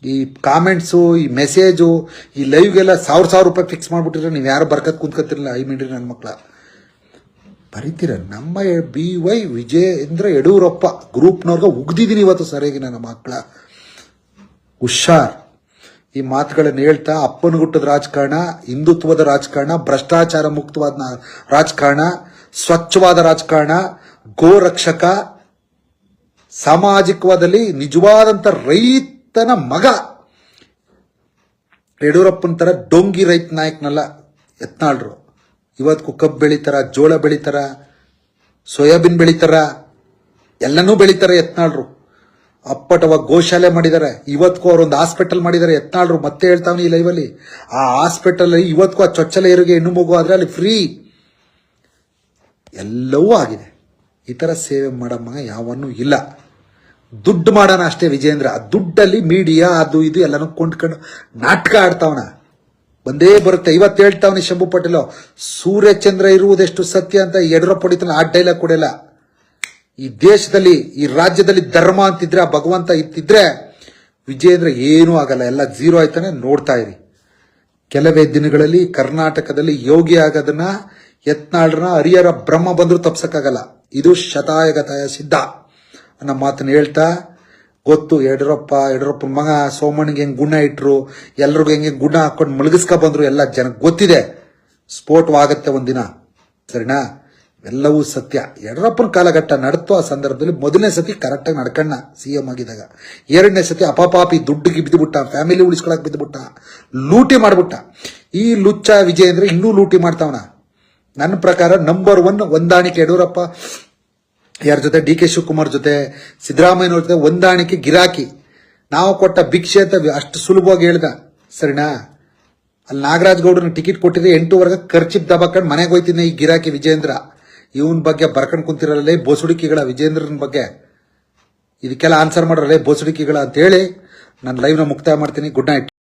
ಈ ಕಾಮೆಂಟ್ಸು, ಈ ಮೆಸೇಜು, ಈ ಲೈವ್ಗೆಲ್ಲ 1,000 ರೂಪಾಯಿ ಫಿಕ್ಸ್ ಮಾಡ್ಬಿಟ್ಟಿದ್ರೆ ನೀವು ಯಾರು ಬರ್ಕತ್ ಕುಂತ್ಕೊತಿರಲಿಲ್ಲ. ಐ ಮೀನ್ರಿ ನನ್ನ ಮಕ್ಕಳ. ಬರೀತೀರ ನಮ್ಮ BY ವಿಜಯೇಂದ್ರ ಯಡಿಯೂರಪ್ಪ ಗ್ರೂಪ್ನವ್ರಿಗೆ ಉಗ್ದಿದ್ದೀನಿ ಇವತ್ತು ಸರಿಯಾಗಿ ನನ್ನ ಮಕ್ಕಳ ಹುಷಾರ್. ಈ ಮಾತುಗಳನ್ನು ಹೇಳ್ತಾ ಅಪ್ಪನಗುಟ್ಟದ ರಾಜಕಾರಣ, ಹಿಂದುತ್ವದ ರಾಜಕಾರಣ, ಭ್ರಷ್ಟಾಚಾರ ಮುಕ್ತವಾದ ರಾಜಕಾರಣ, ಸ್ವಚ್ಛವಾದ ರಾಜಕಾರಣ, ಗೋರಕ್ಷಕ, ಸಾಮಾಜಿಕವಾದಲ್ಲಿ ನಿಜವಾದಂತ ರೈತನ ಮಗ ಯಡಿಯೂರಪ್ಪನ ತರ ಡೊಂಗಿ ರೈತ ನಾಯಕನಲ್ಲ ಯತ್ನಾಳ್ರು. ಇವತ್ತು ಕಬ್ಬು ಬೆಳಿತಾರ, ಜೋಳ ಬೆಳಿತಾರ, ಸೋಯಾಬೀನ್ ಬೆಳಿತಾರ, ಎಲ್ಲನೂ ಬೆಳಿತಾರ ಯತ್ನಾಳ್ರು. ಅಪ್ಪಟವಾಗಿ ಗೋಶಾಲೆ ಮಾಡಿದ್ದಾರೆ. ಇವತ್ಗೂ ಅವರೊಂದು ಹಾಸ್ಪಿಟಲ್ ಮಾಡಿದ್ದಾರೆ ಯತ್ನಾಳ್ರು. ಮತ್ತೆ ಹೇಳ್ತಾವನಿ ಈ ಲೈವಲ್ಲಿ, ಆ ಹಾಸ್ಪಿಟಲ್ ಇವತ್ಗೂ ಆ ಚೊಚ್ಚಲ ಹೆರಿಗೆ ಹೆಣ್ಣು ಮಗು ಆದ್ರೆ ಅಲ್ಲಿ ಫ್ರೀ ಎಲ್ಲವೂ ಆಗಿದೆ. ಈ ತರ ಸೇವೆ ಮಾಡಮ್ಮ ಯಾವನ್ನೂ ಇಲ್ಲ. ದುಡ್ಡು ಮಾಡೋಣ ಅಷ್ಟೇ ವಿಜೇಂದ್ರ. ದುಡ್ಡಲ್ಲಿ ಮೀಡಿಯಾ ಅದು ಇದು ಎಲ್ಲನೂ ಕೊಂಡ್ಕೊಂಡು ನಾಟಕ ಆಡ್ತಾವನ, ಬಂದೇ ಬರುತ್ತೆ. ಇವತ್ತು ಹೇಳ್ತಾವನಿ ಶಂಭು ಪಟೇಲ್, ಸೂರ್ಯಚಂದ್ರ ಇರುವುದೆಷ್ಟು ಸತ್ಯ ಅಂತ ಯಡಿಯೂರಪ್ಪ ಹೊಡಿತಾನೆ. ಆ ಡೈಲಾಗ್ ಕೊಡಲ್ಲ. ಈ ದೇಶದಲ್ಲಿ, ಈ ರಾಜ್ಯದಲ್ಲಿ ಧರ್ಮ ಅಂತಿದ್ರೆ, ಆ ಭಗವಂತ ಇತ್ತಿದ್ರೆ ವಿಜೇಂದ್ರ ಏನೂ ಆಗಲ್ಲ, ಎಲ್ಲ ಝೀರೋ ಆಯ್ತಾನೆ. ನೋಡ್ತಾ ಇರಿ. ಕೆಲವೇ ದಿನಗಳಲ್ಲಿ ಕರ್ನಾಟಕದಲ್ಲಿ ಯೋಗಿ ಆಗೋದನ್ನ, ಯತ್ನಾಳ್ರನ್ನ ಹರಿಹರ ಬ್ರಹ್ಮ ಬಂದರೂ ತಪ್ಸಕ್ಕಾಗಲ್ಲ. ಇದು ಶತಾಯಗತಾಯ ಸಿದ್ಧ ಅನ್ನೋ ಮಾತನ್ನ ಹೇಳ್ತಾ, ಗೊತ್ತು ಯಡಿಯೂರಪ್ಪನ ಮಗ ಸೋಮಣ್ಣಗೆ ಹೆಂಗ್ ಗುಣ ಇಟ್ರು, ಎಲ್ರಿಗೂ ಹೆಂಗೆ ಗುಣ ಹಾಕೊಂಡು ಮಲಗಿಸ್ಕೊ ಬಂದ್ರು, ಎಲ್ಲ ಜನಕ್ಕೆ ಗೊತ್ತಿದೆ. ಸ್ಫೋಟವಾಗತ್ತೆ ಒಂದಿನ, ಸರಿನಾ? ಎಲ್ಲವೂ ಸತ್ಯ. ಯಡಿಯೂರಪ್ಪನ ಕಾಲಘಟ್ಟ ನಡ್ತು. ಆ ಸಂದರ್ಭದಲ್ಲಿ ಮೊದಲನೇ ಸತಿ ಕರೆಕ್ಟಾಗಿ ನಡ್ಕಣ್ಣ CM ಆಗಿದ್ದಾಗ. ಎರಡನೇ ಸತಿ ಅಪಾಪಾಪಿ ದುಡ್ಡಿಗೆ ಬಿದ್ದುಬಿಟ್ಟ, ಫ್ಯಾಮಿಲಿ ಉಳಿಸ್ಕೊಳಕ್ ಬಿದ್ದುಬಿಟ್ಟ, ಲೂಟಿ ಮಾಡ್ಬಿಟ್ಟ. ಈ ಲುಚ್ಚ ವಿಜಯೇಂದ್ರ ಇನ್ನೂ ಲೂಟಿ ಮಾಡ್ತಾವನ. ನನ್ನ ಪ್ರಕಾರ ನಂಬರ್ 1 ಹೊಂದಾಣಿಕೆ ಯಡಿಯೂರಪ್ಪ ಯಾರ ಜೊತೆ, DK ಶಿವಕುಮಾರ್ ಜೊತೆ, ಸಿದ್ದರಾಮಯ್ಯನವ್ರ ಜೊತೆ ಹೊಂದಾಣಿಕೆ, ಗಿರಾಕಿ. ನಾವು ಕೊಟ್ಟ ಭಿಕ್ಷೆ ಅಂತ ಅಷ್ಟು ಸುಲಭವಾಗಿ ಹೇಳ್ದ, ಸರಿನಾ? ಅಲ್ಲಿ ನಾಗರಾಜ್ ಗೌಡನ ಟಿಕೆಟ್ ಕೊಟ್ಟಿದ್ರೆ 8 ಖರ್ಚಿಪ್ ದಬಾಕೊಂಡು ಮನೆಗೆ ಹೋಯ್ತೀನಿ ಈ ಗಿರಾಕಿ ವಿಜೇಂದ್ರ. ಇವನ್ ಬಗ್ಗೆ ಬರ್ಕೊಂಡು ಕುಂತಿರಲ್ಲ ಬೋಸುಡಿಕೆಗಳ ವಿಜೇಂದ್ರನ ಬಗ್ಗೆ. ಇದಕ್ಕೆಲ್ಲ ಆನ್ಸರ್ ಮಾಡೋರಲ್ಲೇ ಬೋಸುಡಿಕೆಗಳ ಅಂತ ಹೇಳಿ ನಾನು ಲೈವ್ನ ಮುಕ್ತಾಯ ಮಾಡ್ತೀನಿ. Good night.